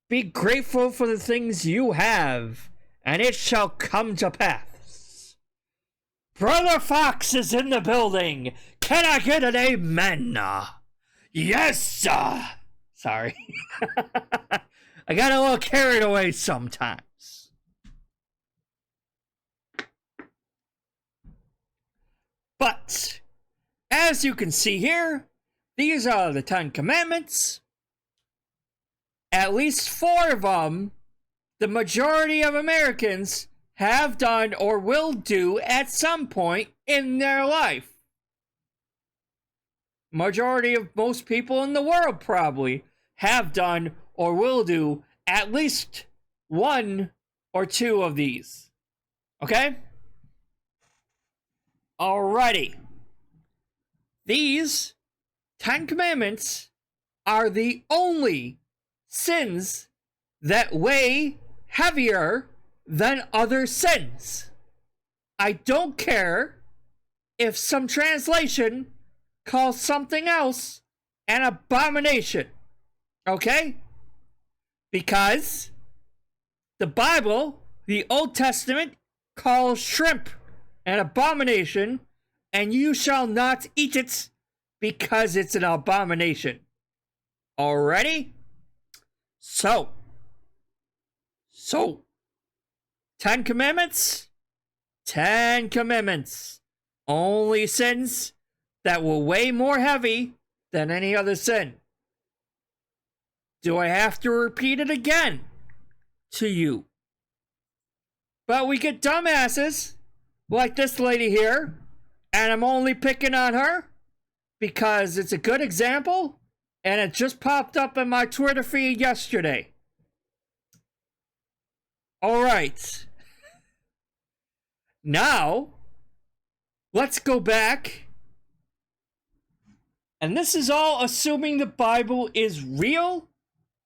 Be grateful for the things you have, and it shall come to pass. Brother Fox is in the building. Can I get an amen? Yes, sir. Sorry. I got a little carried away sometimes. But as you can see here, these are the 10 Commandments. At least 4 of them, the majority of Americans have done or will do at some point in their life. Majority of most people in the world probably have done or will do at least 1 or 2 of these. Okay? Alrighty. These 10 Commandments are the only sins that weigh heavier than other sins. I don't care if some translation calls something else an abomination. Okay? Because the Bible, the Old Testament, calls shrimp an abomination, and you shall not eat it because it's an abomination. Alrighty? So, 10 Commandments? 10 Commandments. Only sins that will weigh more heavy than any other sin. Do I have to repeat it again to you? But we get dumbasses like this lady here, and I'm only picking on her because it's a good example, and it just popped up in my Twitter feed yesterday. Alright. Now, let's go back. And this is all assuming the Bible is real,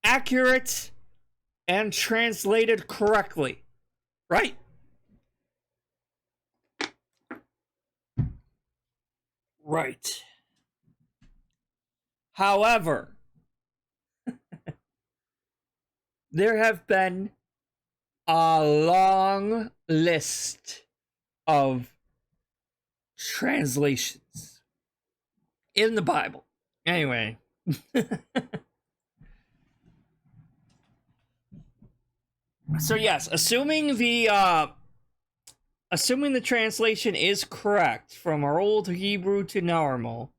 accurate, and translated correctly. Right? Right. However, there have been a long list of translations in the Bible. Anyway. So yes, assuming the translation is correct from our old Hebrew to normal,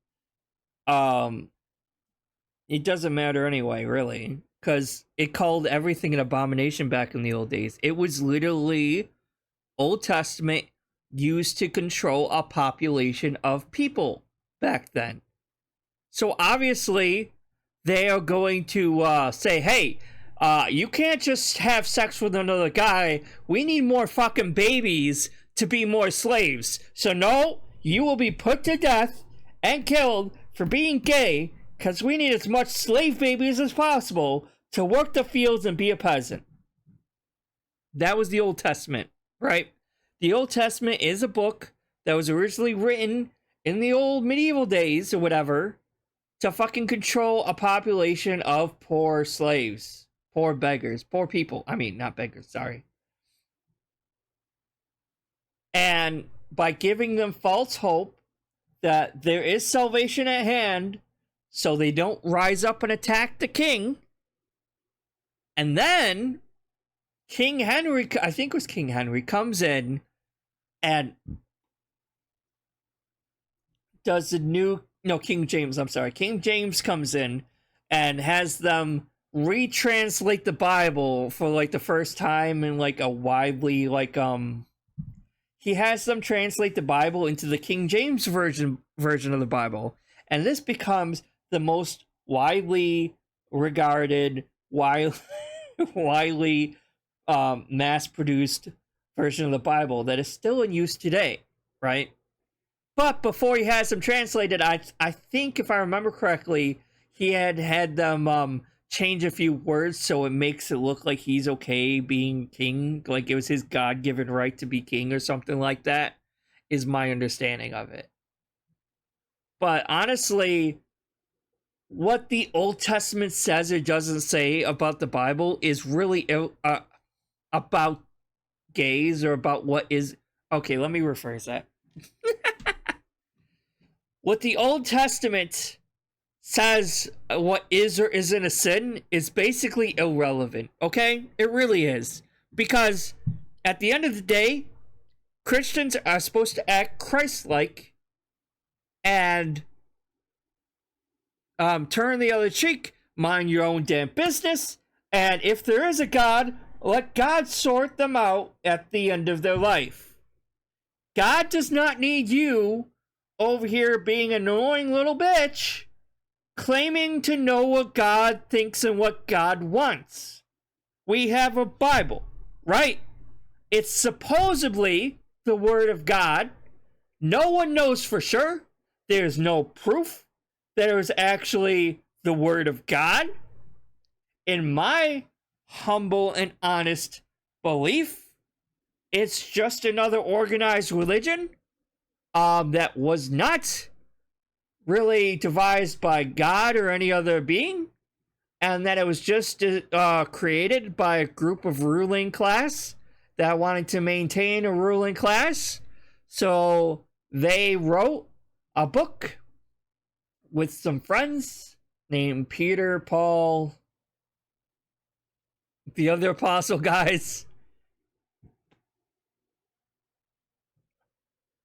it doesn't matter anyway, really, because it called everything an abomination back in the old days. It was literally Old Testament used to control a population of people back then. So obviously, they are going to say, hey, you can't just have sex with another guy. We need more fucking babies to be more slaves. So no, you will be put to death and killed for being gay, because we need as much slave babies as possible to work the fields and be a peasant. That was the Old Testament, right? The Old Testament is a book that was originally written in the old medieval days or whatever to fucking control a population of poor slaves, poor beggars, poor people. I mean, not beggars, sorry. And by giving them false hope that there is salvation at hand, so they don't rise up and attack the king. And then King Henry, I think it was King Henry, comes in and does King James, I'm sorry. King James comes in and has them retranslate the Bible for like the first time in like a widely he has them translate the Bible into the King James version of the Bible, and this becomes the most widely regarded, widely mass-produced version of the Bible that is still in use today, right? But before he has them translated, I think if I remember correctly, he had them change a few words so it makes it look like he's okay being king, like it was his God-given right to be king or something like that, is my understanding of it. But honestly, what the Old Testament says or doesn't say about the Bible is really about gays or about what is... Okay, let me rephrase that. What the Old Testament says what is or isn't a sin is basically irrelevant, okay? It really is. Because at the end of the day, Christians are supposed to act Christ-like and turn the other cheek, mind your own damn business, and if there is a God, let God sort them out at the end of their life. God does not need you over here being an annoying little bitch claiming to know what God thinks and what God wants. We have a Bible, right? It's supposedly the Word of God. No one knows for sure. There's no proof that it was actually the Word of God. In my humble and honest belief, it's just another organized religion that was not really devised by God or any other being, and that it was just created by a group of ruling class that wanted to maintain a ruling class. So they wrote a book with some friends named Peter, Paul, the other apostle guys,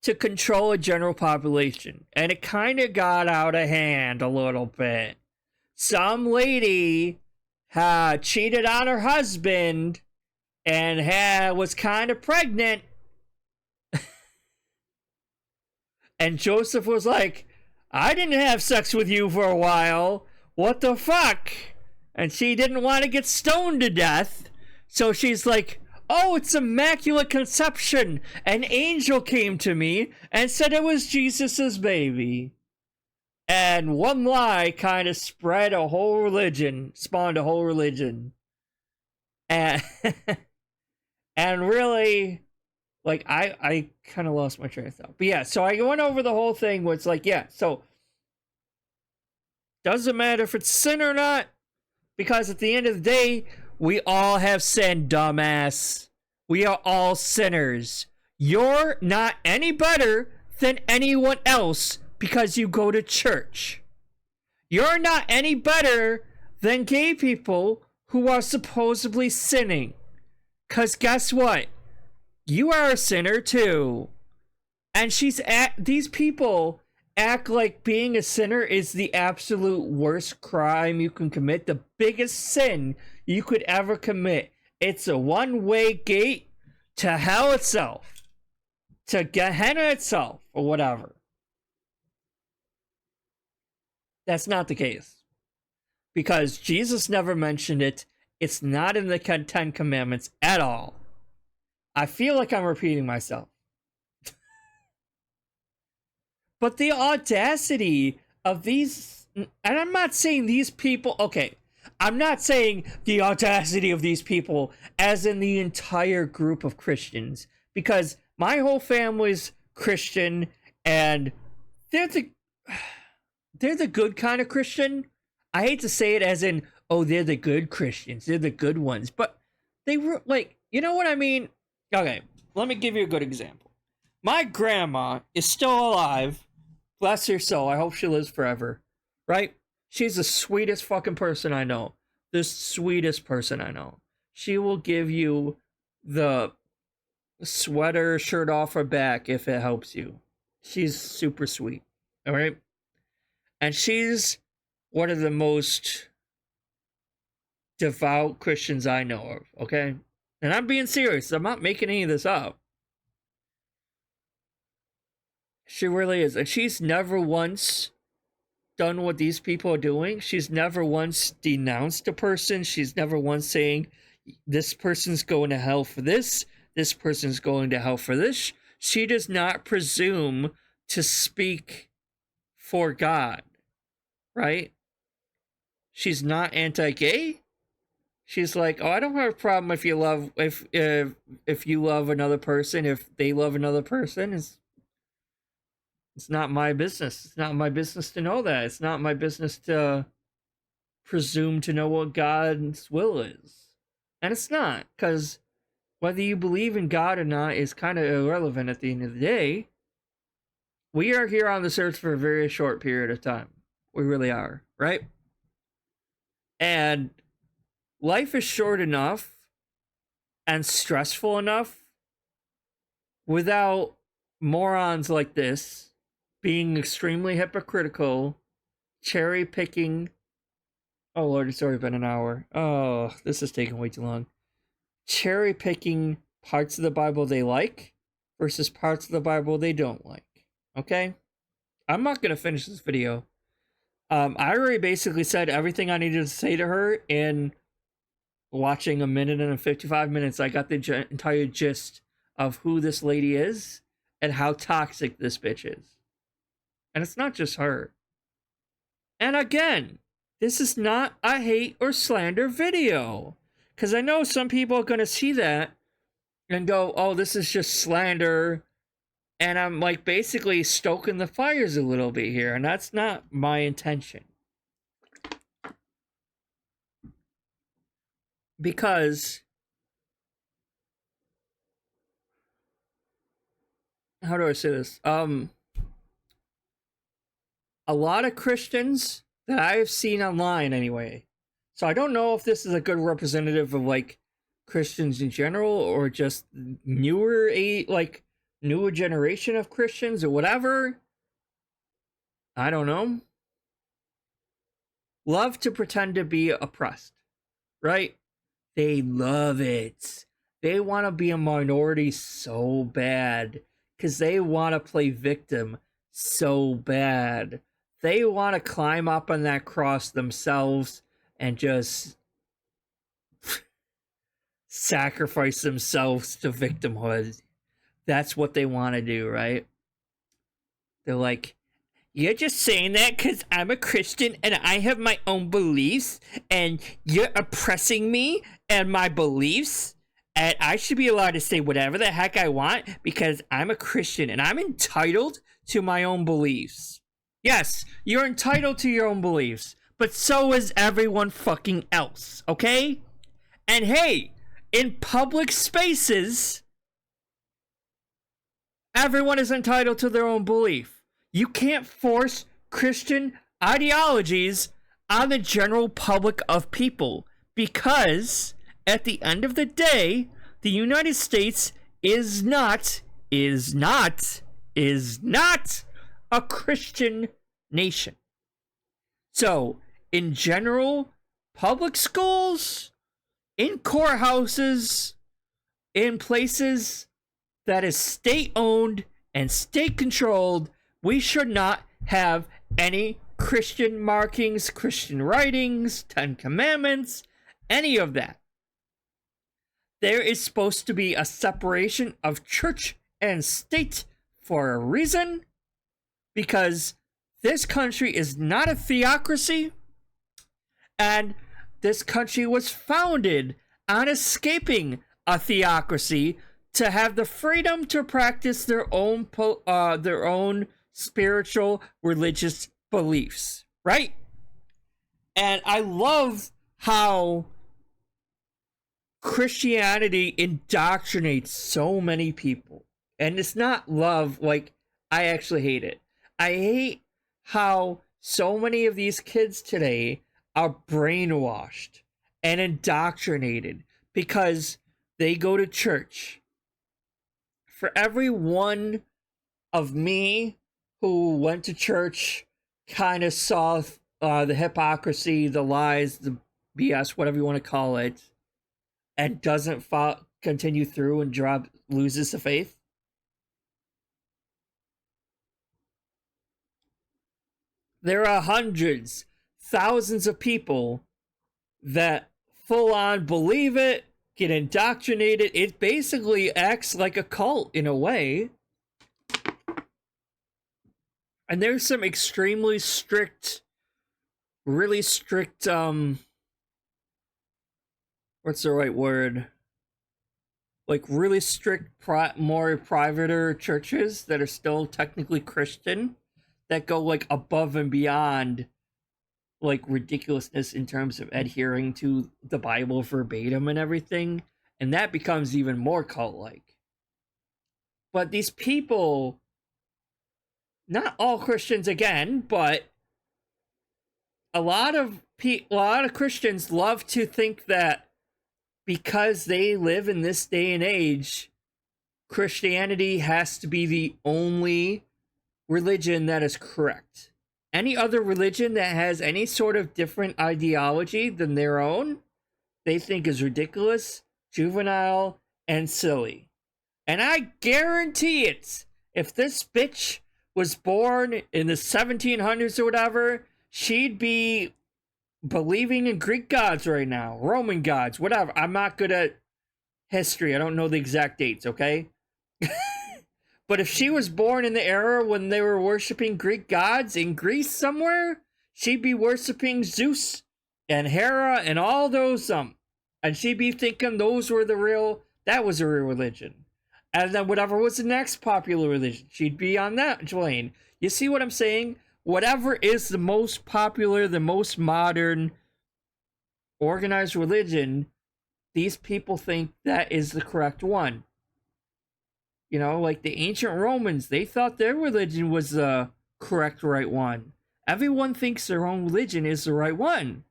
to control a general population. And it kind of got out of hand a little bit. Some lady cheated on her husband and was kind of pregnant. And Joseph was like, I didn't have sex with you for a while. What the fuck? And she didn't want to get stoned to death. So she's like, oh, it's immaculate conception. An angel came to me and said it was Jesus's baby. And one lie kind of spread a whole religion, spawned a whole religion. And, and really, like, I kind of lost my train of thought. But yeah, so I went over the whole thing where it's like, yeah, so doesn't matter if it's sin or not, because at the end of the day, we all have sin, dumbass. We are all sinners. You're not any better than anyone else because you go to church. You're not any better than gay people who are supposedly sinning. Because guess what? You are a sinner too. And these people act like being a sinner is the absolute worst crime you can commit, the biggest sin you could ever commit. It's a one-way gate to hell itself, to Gehenna itself, or whatever. That's not the case. Because Jesus never mentioned it. It's not in the Ten Commandments at all. I feel like I'm repeating myself. But the audacity of these, and I'm not saying these people, okay, I'm not saying the audacity of these people as in the entire group of Christians, because my whole family's Christian, and they're the good kind of Christian. I hate to say it as in, oh, they're the good Christians, they're the good ones, but they were like, you know what I mean? Okay, let me give you a good example. My grandma is still alive. Bless her soul. I hope she lives forever. Right? She's the sweetest fucking person I know. The sweetest person I know. She will give you the sweater shirt off her back if it helps you. She's super sweet. Alright? And she's one of the most devout Christians I know of. Okay? And I'm being serious. I'm not making any of this up. She really is. And she's never once done what these people are doing. She's never once denounced a person. She's never once saying, this person's going to hell for this. This person's going to hell for this. She does not presume to speak for God. Right? She's not anti-gay. She's like, oh, I don't have a problem if you love, if you love another person, if they love another person. It's not my business. It's not my business to know that. It's not my business to presume to know what God's will is. And it's not, because whether you believe in God or not is kind of irrelevant at the end of the day. We are here on this earth for a very short period of time. We really are, right? And life is short enough and stressful enough without morons like this being extremely hypocritical, cherry picking. Oh Lord, it's already been an hour. Oh, this is taking way too long. Cherry picking parts of the Bible they like versus parts of the Bible they don't like. Okay? I'm not gonna finish this video. I already basically said everything I needed to say to her in watching a minute and 55 minutes. I got the entire gist of who this lady is and how toxic this bitch is. And it's not just her. And again, this is not a hate or slander video. Because I know some people are going to see that and go, oh, this is just slander. And I'm like basically stoking the fires a little bit here. And that's not my intention. Because, how do I say this? A lot of Christians that I have seen online anyway. So I don't know if this is a good representative of like Christians in general or just newer generation of Christians or whatever. I don't know. Love to pretend to be oppressed, right? They love it. They want to be a minority so bad because they want to play victim so bad. They want to climb up on that cross themselves and just sacrifice themselves to victimhood. That's what they want to do, right? They're like, you're just saying that because I'm a Christian and I have my own beliefs and you're oppressing me and my beliefs and I should be allowed to say whatever the heck I want because I'm a Christian and I'm entitled to my own beliefs. Yes, you're entitled to your own beliefs, but so is everyone fucking else, okay? And hey, in public spaces, everyone is entitled to their own belief. You can't force Christian ideologies on the general public of people because at the end of the day, the United States is not a Christian nation. So, in general, public schools, in courthouses, in places that is state-owned and state-controlled, we should not have any Christian markings, Christian writings, 10 Commandments, any of that. There is supposed to be a separation of church and state for a reason, because this country is not a theocracy, and this country was founded on escaping a theocracy to have the freedom to practice their own spiritual religious beliefs, right? And I love how Christianity indoctrinates so many people. And it's not love, like, I actually hate it. I hate how so many of these kids today are brainwashed and indoctrinated because they go to church. For every one of me who went to church, kind of saw the hypocrisy, the lies, the BS, whatever you want to call it, and doesn't continue through and loses the faith, there are hundreds, thousands of people that full on believe it, get indoctrinated. It basically acts like a cult in a way. And there's some extremely strict, really strict, what's the right word? Like really strict, more privater churches that are still technically Christian that go like above and beyond like ridiculousness in terms of adhering to the Bible verbatim and everything, and that becomes even more cult-like. But these people, not all Christians again, but a lot of Christians love to think that because they live in this day and age, Christianity has to be the only religion that is correct. Any other religion that has any sort of different ideology than their own, they think is ridiculous, juvenile, and silly. And I guarantee it, if this bitch was born in the 1700s or whatever, she'd be believing in Greek gods right now, Roman gods, whatever. I'm not good at history. I don't know the exact dates, okay? But if she was born in the era when they were worshiping Greek gods in Greece somewhere, she'd be worshiping Zeus and Hera and all those and she'd be thinking that was a real religion. And then whatever was the next popular religion, she'd be on that lane. You see what I'm saying? Whatever is the most popular, the most modern, organized religion, these people think that is the correct one. You know, like the ancient Romans, they thought their religion was the correct right one. Everyone thinks their own religion is the right one.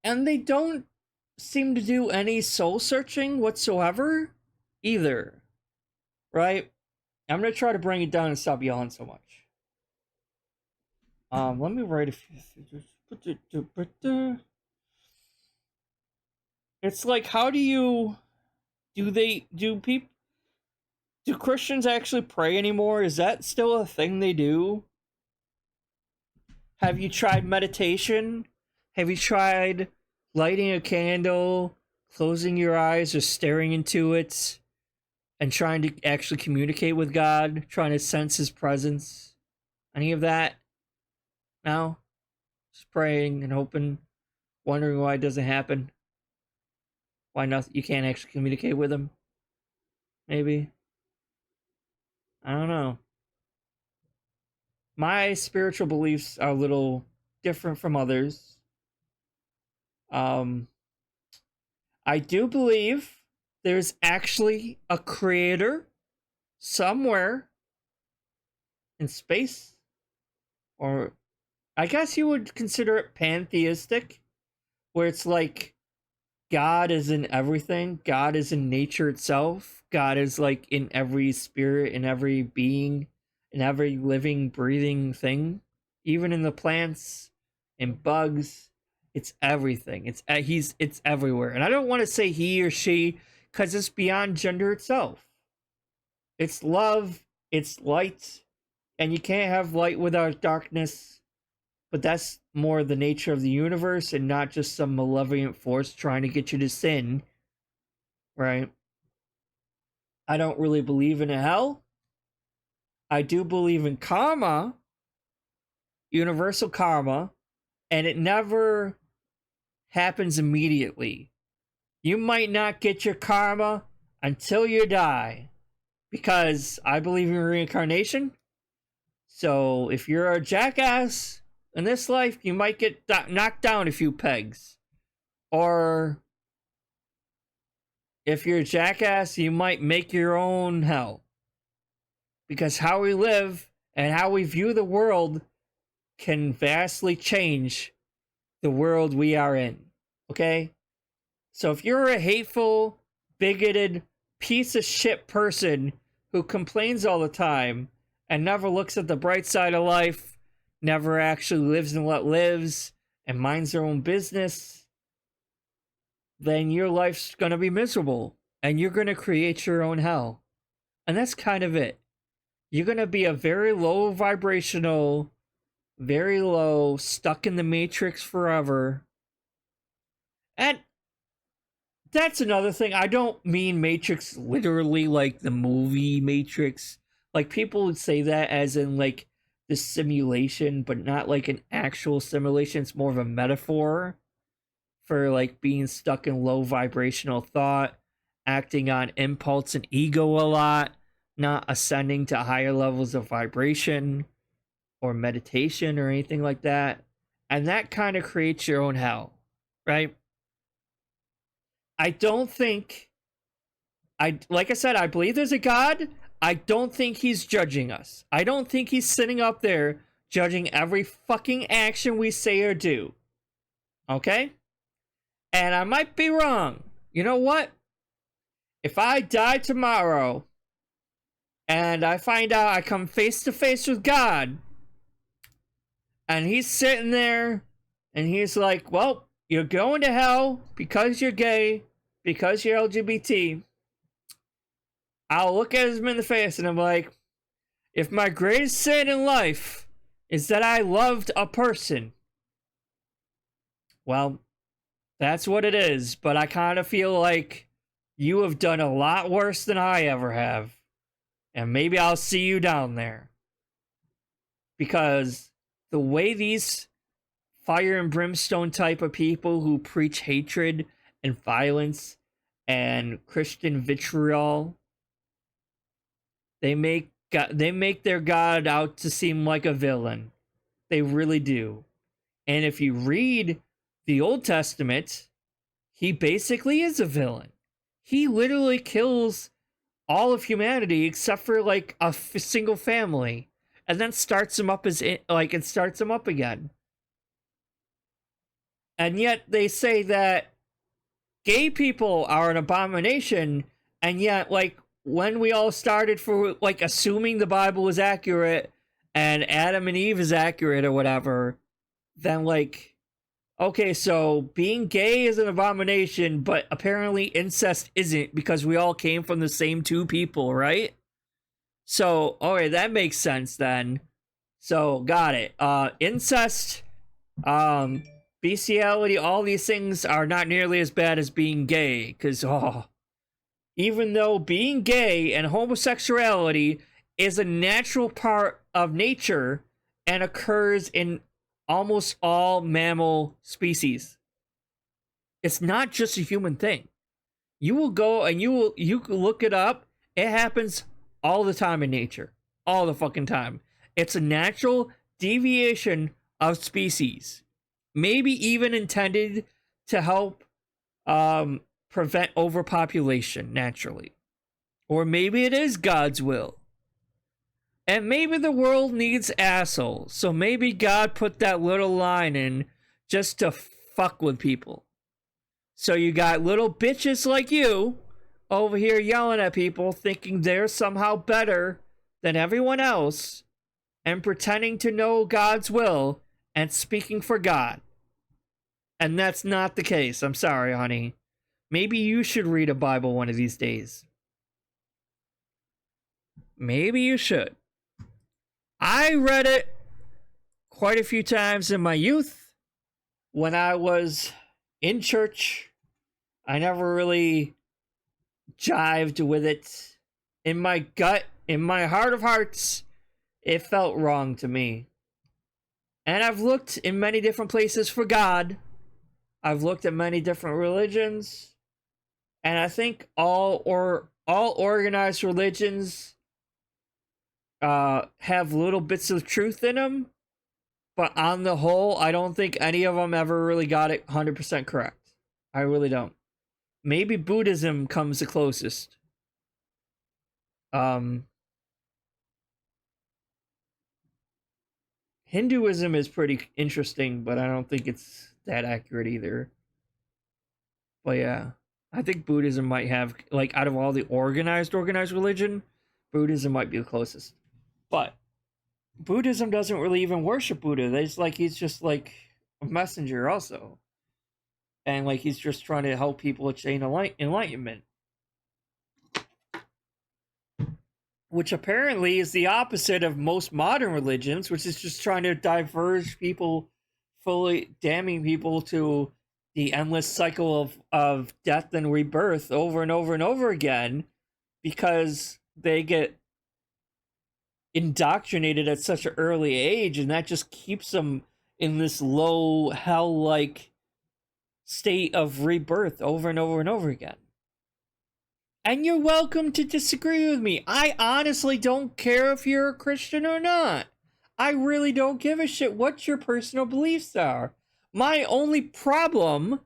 And they don't seem to do any soul searching whatsoever either. Right? I'm going to try to bring it down and stop yelling so much. Let me write a few. It's like, how do Christians actually pray anymore? Is that still a thing they do? Have you tried meditation? Have you tried lighting a candle, closing your eyes or staring into it, and trying to actually communicate with God, trying to sense his presence? Any of that? No? Just praying and hoping, wondering why it doesn't happen. Why you can't actually communicate with him? Maybe. I don't know. My spiritual beliefs are a little different from others. I do believe there's actually a creator somewhere in space, or I guess you would consider it pantheistic, where it's like God is in everything. God is in nature itself. God is like in every spirit, in every being, in every living, breathing thing, even in the plants and bugs. It's everything. It's everywhere. And I don't want to say he or she, because it's beyond gender itself. It's love. It's light. And you can't have light without darkness. But that's more the nature of the universe and not just some malevolent force trying to get you to sin. Right? I don't really believe in a hell. I do believe in karma. Universal karma. And it never happens immediately. You might not get your karma until you die. Because I believe in reincarnation. So if you're a jackass in this life, you might get knocked down a few pegs. Or if you're a jackass, you might make your own hell. Because how we live and how we view the world can vastly change the world we are in. Okay? So if you're a hateful, bigoted, piece of shit person who complains all the time and never looks at the bright side of life, never actually lives and let lives, and minds their own business, then your life's gonna be miserable. And you're gonna create your own hell. And that's kind of it. You're gonna be a very low vibrational, very low, stuck in the matrix forever. And that's another thing. I don't mean Matrix literally like the movie Matrix. Like, people would say that as in like the simulation, but not like an actual simulation. It's more of a metaphor for like being stuck in low vibrational thought, acting on impulse and ego a lot, not ascending to higher levels of vibration or meditation or anything like that. And that kind of creates your own hell, right? I don't think, like I said, I believe there's a God. I don't think he's judging us. I don't think he's sitting up there judging every fucking action we say or do. Okay? And I might be wrong. you know what? If I die tomorrow and I find out I come face to face with God and he's sitting there and he's like, well, you're going to hell because you're gay, because you're LGBT. I'll look at him in the face and I'm like, if my greatest sin in life is that I loved a person, well, that's what it is. But I kind of feel like you have done a lot worse than I ever have. And maybe I'll see you down there. Because the way these fire and brimstone type of people who preach hatred and violence and Christian vitriol, they make their God out to seem like a villain. They really do. And if you read the Old Testament, he basically is a villain. He literally kills all of humanity except for like a single family, and then starts them up again. And yet they say that gay people are an abomination, and yet like when we all started for like assuming the Bible was accurate and Adam and Eve is accurate or whatever, then like, okay, so being gay is an abomination, but apparently incest isn't because we all came from the same two people, right? So, okay, that makes sense then. So, got it. Incest, bestiality, all these things are not nearly as bad as being gay, because, even though being gay and homosexuality is a natural part of nature and occurs in almost all mammal species, it's not just a human thing. You will go and you can look it up. It happens all the time in nature. All the fucking time. It's a natural deviation of species. Maybe even intended to help prevent overpopulation naturally. Or maybe it is God's will. And maybe the world needs assholes. So maybe God put that little line in just to fuck with people. So you got little bitches like you over here yelling at people, thinking they're somehow better than everyone else, and pretending to know God's will and speaking for God. And that's not the case. I'm sorry, honey. Maybe you should read a Bible one of these days. Maybe you should. I read it quite a few times in my youth when I was in church. I never really jived with it. In my gut, in my heart of hearts, it felt wrong to me. And I've looked in many different places for God. I've looked at many different religions. And I think all organized religions have little bits of truth in them. But on the whole, I don't think any of them ever really got it 100% correct. I really don't. Maybe Buddhism comes the closest. Hinduism is pretty interesting, but I don't think it's that accurate either. But yeah, I think Buddhism might have, like, out of all the organized religion, Buddhism might be the closest. But Buddhism doesn't really even worship Buddha. He's just like a messenger also. And like he's just trying to help people attain enlightenment. Which apparently is the opposite of most modern religions, which is just trying to diverge people, fully damning people to the endless cycle of death and rebirth over and over and over again, because they get indoctrinated at such an early age, and that just keeps them in this low hell-like state of rebirth over and over and over again. And you're welcome to disagree with me. I honestly don't care if you're a Christian or not. I really don't give a shit what your personal beliefs are. My only problem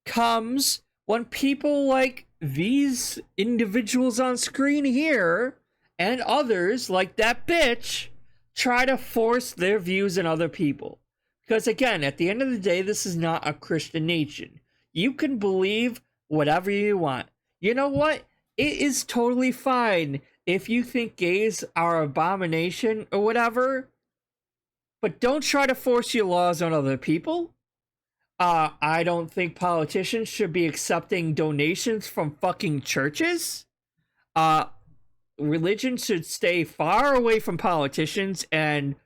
comes when people like these individuals on screen here and others like that bitch try to force their views on other people. Because again, at the end of the day, this is not a Christian nation. You can believe whatever you want. You know what? It is totally fine if you think gays are abomination or whatever, but don't try to force your laws on other people. I don't think politicians should be accepting donations from fucking churches. Religion should stay far away from politicians and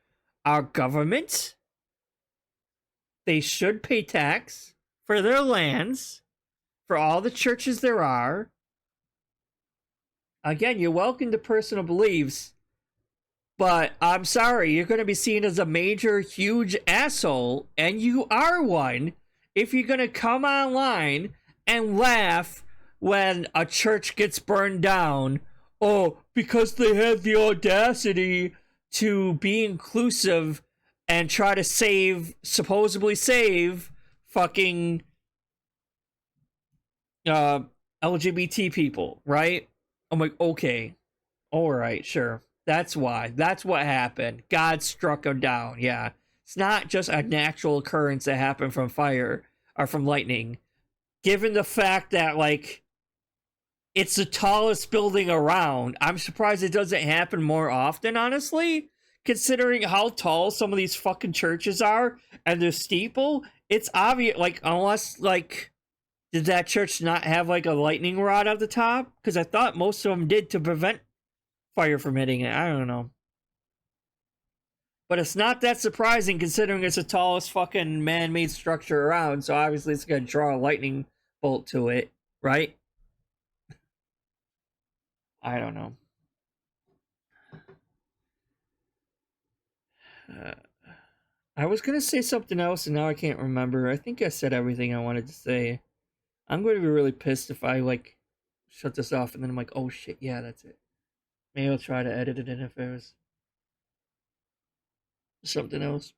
our government. They should pay tax for their lands, for all the churches there are. Again, you're welcome to personal beliefs, but I'm sorry, you're going to be seen as a major, huge asshole, and you are one, if you're going to come online and laugh when a church gets burned down. Oh, because they had the audacity to be inclusive and try to supposedly save fucking LGBT people, right? I'm like, okay, all right, sure. That's why. That's what happened. God struck them down. Yeah. It's not just a natural occurrence that happened from fire or from lightning. Given the fact that, like, it's the tallest building around, I'm surprised it doesn't happen more often, honestly. Considering how tall some of these fucking churches are and their steeple, it's obvious, like, unless, like, did that church not have, like, a lightning rod at the top? Because I thought most of them did to prevent fire from hitting it. I don't know. But it's not that surprising considering it's the tallest fucking man-made structure around, so obviously it's going to draw a lightning bolt to it, right? I don't know. I was going to say something else and now I can't remember. I think I said everything I wanted to say. I'm going to be really pissed if I, like, shut this off and then I'm like, oh shit, yeah, that's it. Maybe I'll try to edit it in if it was something else.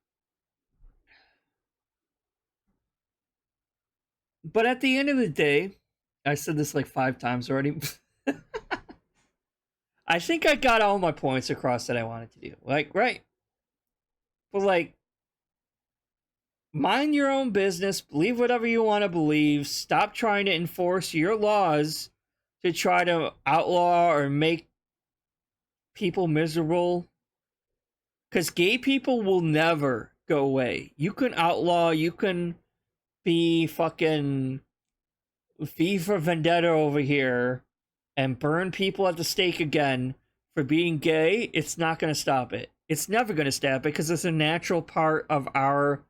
But at the end of the day, I said this like 5 times already. I think I got all my points across that I wanted to do. Like, right. But, like, mind your own business, believe whatever you want to believe, stop trying to enforce your laws to try to outlaw or make people miserable. Because gay people will never go away. You can outlaw, you can be fucking V for Vendetta over here and burn people at the stake again for being gay. It's not going to stop it. It's never going to stop it because it's a natural part of our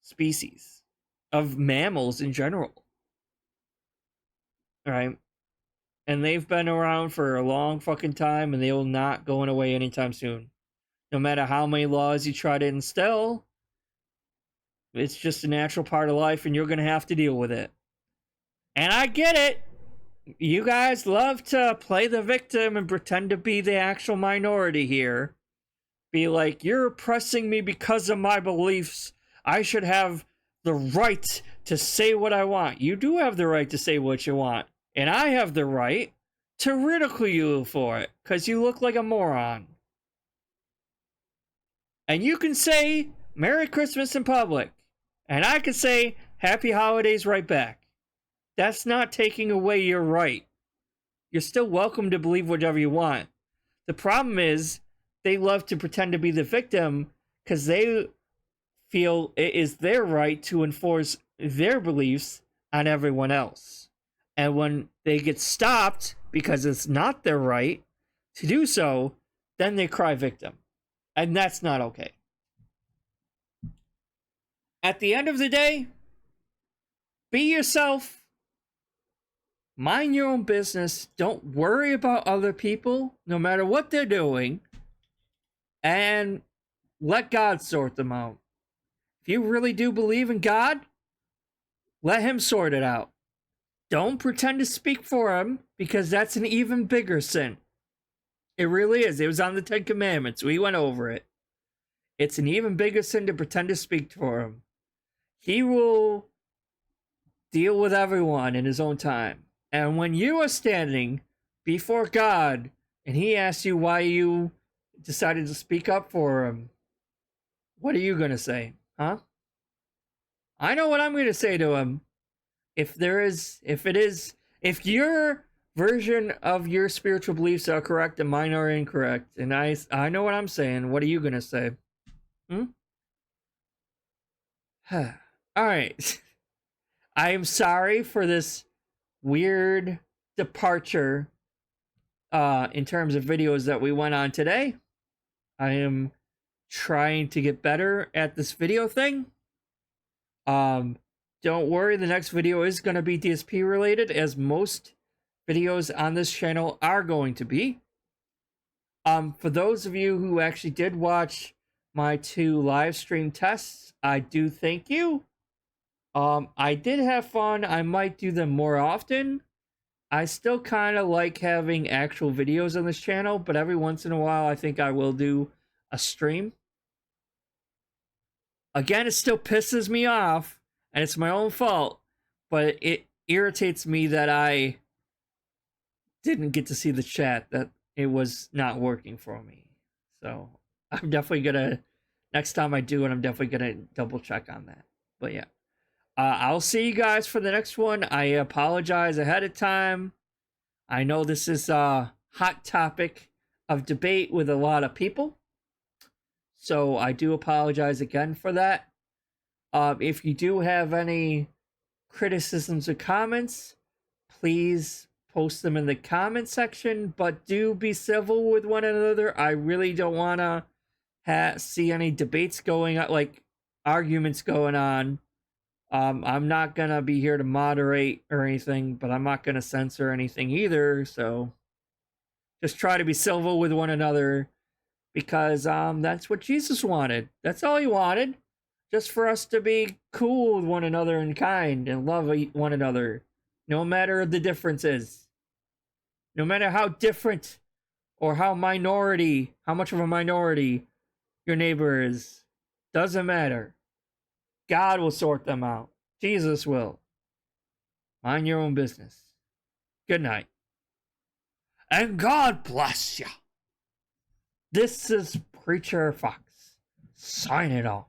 species, of mammals in general. Right? And they've been around for a long fucking time and they will not going away anytime soon. No matter how many laws you try to instill, it's just a natural part of life and you're going to have to deal with it. And I get it. You guys love to play the victim and pretend to be the actual minority here. Be like, you're oppressing me because of my beliefs. I should have the right to say what I want. You do have the right to say what you want. And I have the right to ridicule you for it. Because you look like a moron. And you can say, Merry Christmas in public. And I can say, Happy Holidays right back. That's not taking away your right. You're still welcome to believe whatever you want. The problem is, they love to pretend to be the victim because they feel it is their right to enforce their beliefs on everyone else. And when they get stopped because it's not their right to do so, then they cry victim. And that's not okay. At the end of the day, be yourself. Mind your own business. Don't worry about other people, no matter what they're doing. And let God sort them out. If you really do believe in God, let him sort it out. Don't pretend to speak for him, because that's an even bigger sin. It really is. It was on the 10 Commandments. We went over it. It's an even bigger sin to pretend to speak for him. He will deal with everyone in his own time. And when you are standing before God, and he asks you why you decided to speak up for him, what are you going to say? Huh? I know what I'm going to say to him. if your version of your spiritual beliefs are correct and mine are incorrect, and I know what I'm saying, what are you gonna say? All right. I am sorry for this weird departure in terms of videos that we went on today. I am trying to get better at this video thing. Don't worry, the next video is going to be DSP related, as most videos on this channel are going to be. For those of you who actually did watch my 2 live stream tests, I do thank you. I did have fun. I might do them more often. I still kind of like having actual videos on this channel, but every once in a while I think I will do a stream. Again, it still pisses me off, and it's my own fault, but it irritates me that I didn't get to see the chat, that it was not working for me. So I'm definitely gonna, next time I do it, I'm definitely gonna double check on that. But yeah, I'll see you guys for the next one. I apologize ahead of time. I know this is a hot topic of debate with a lot of people, so I do apologize again for that. If you do have any criticisms or comments, please post them in the comment section, but do be civil with one another. I really don't want to see any debates going on, like arguments going on. I'm not going to be here to moderate or anything, but I'm not going to censor anything either, so just try to be civil with one another, because that's what Jesus wanted. That's all he wanted. Just for us to be cool with one another and kind and love one another, no matter the differences. No matter how different or how much of a minority your neighbor is. Doesn't matter. God will sort them out. Jesus will. Mind your own business. Good night. And God bless you. This is Preacher Fox, signing off.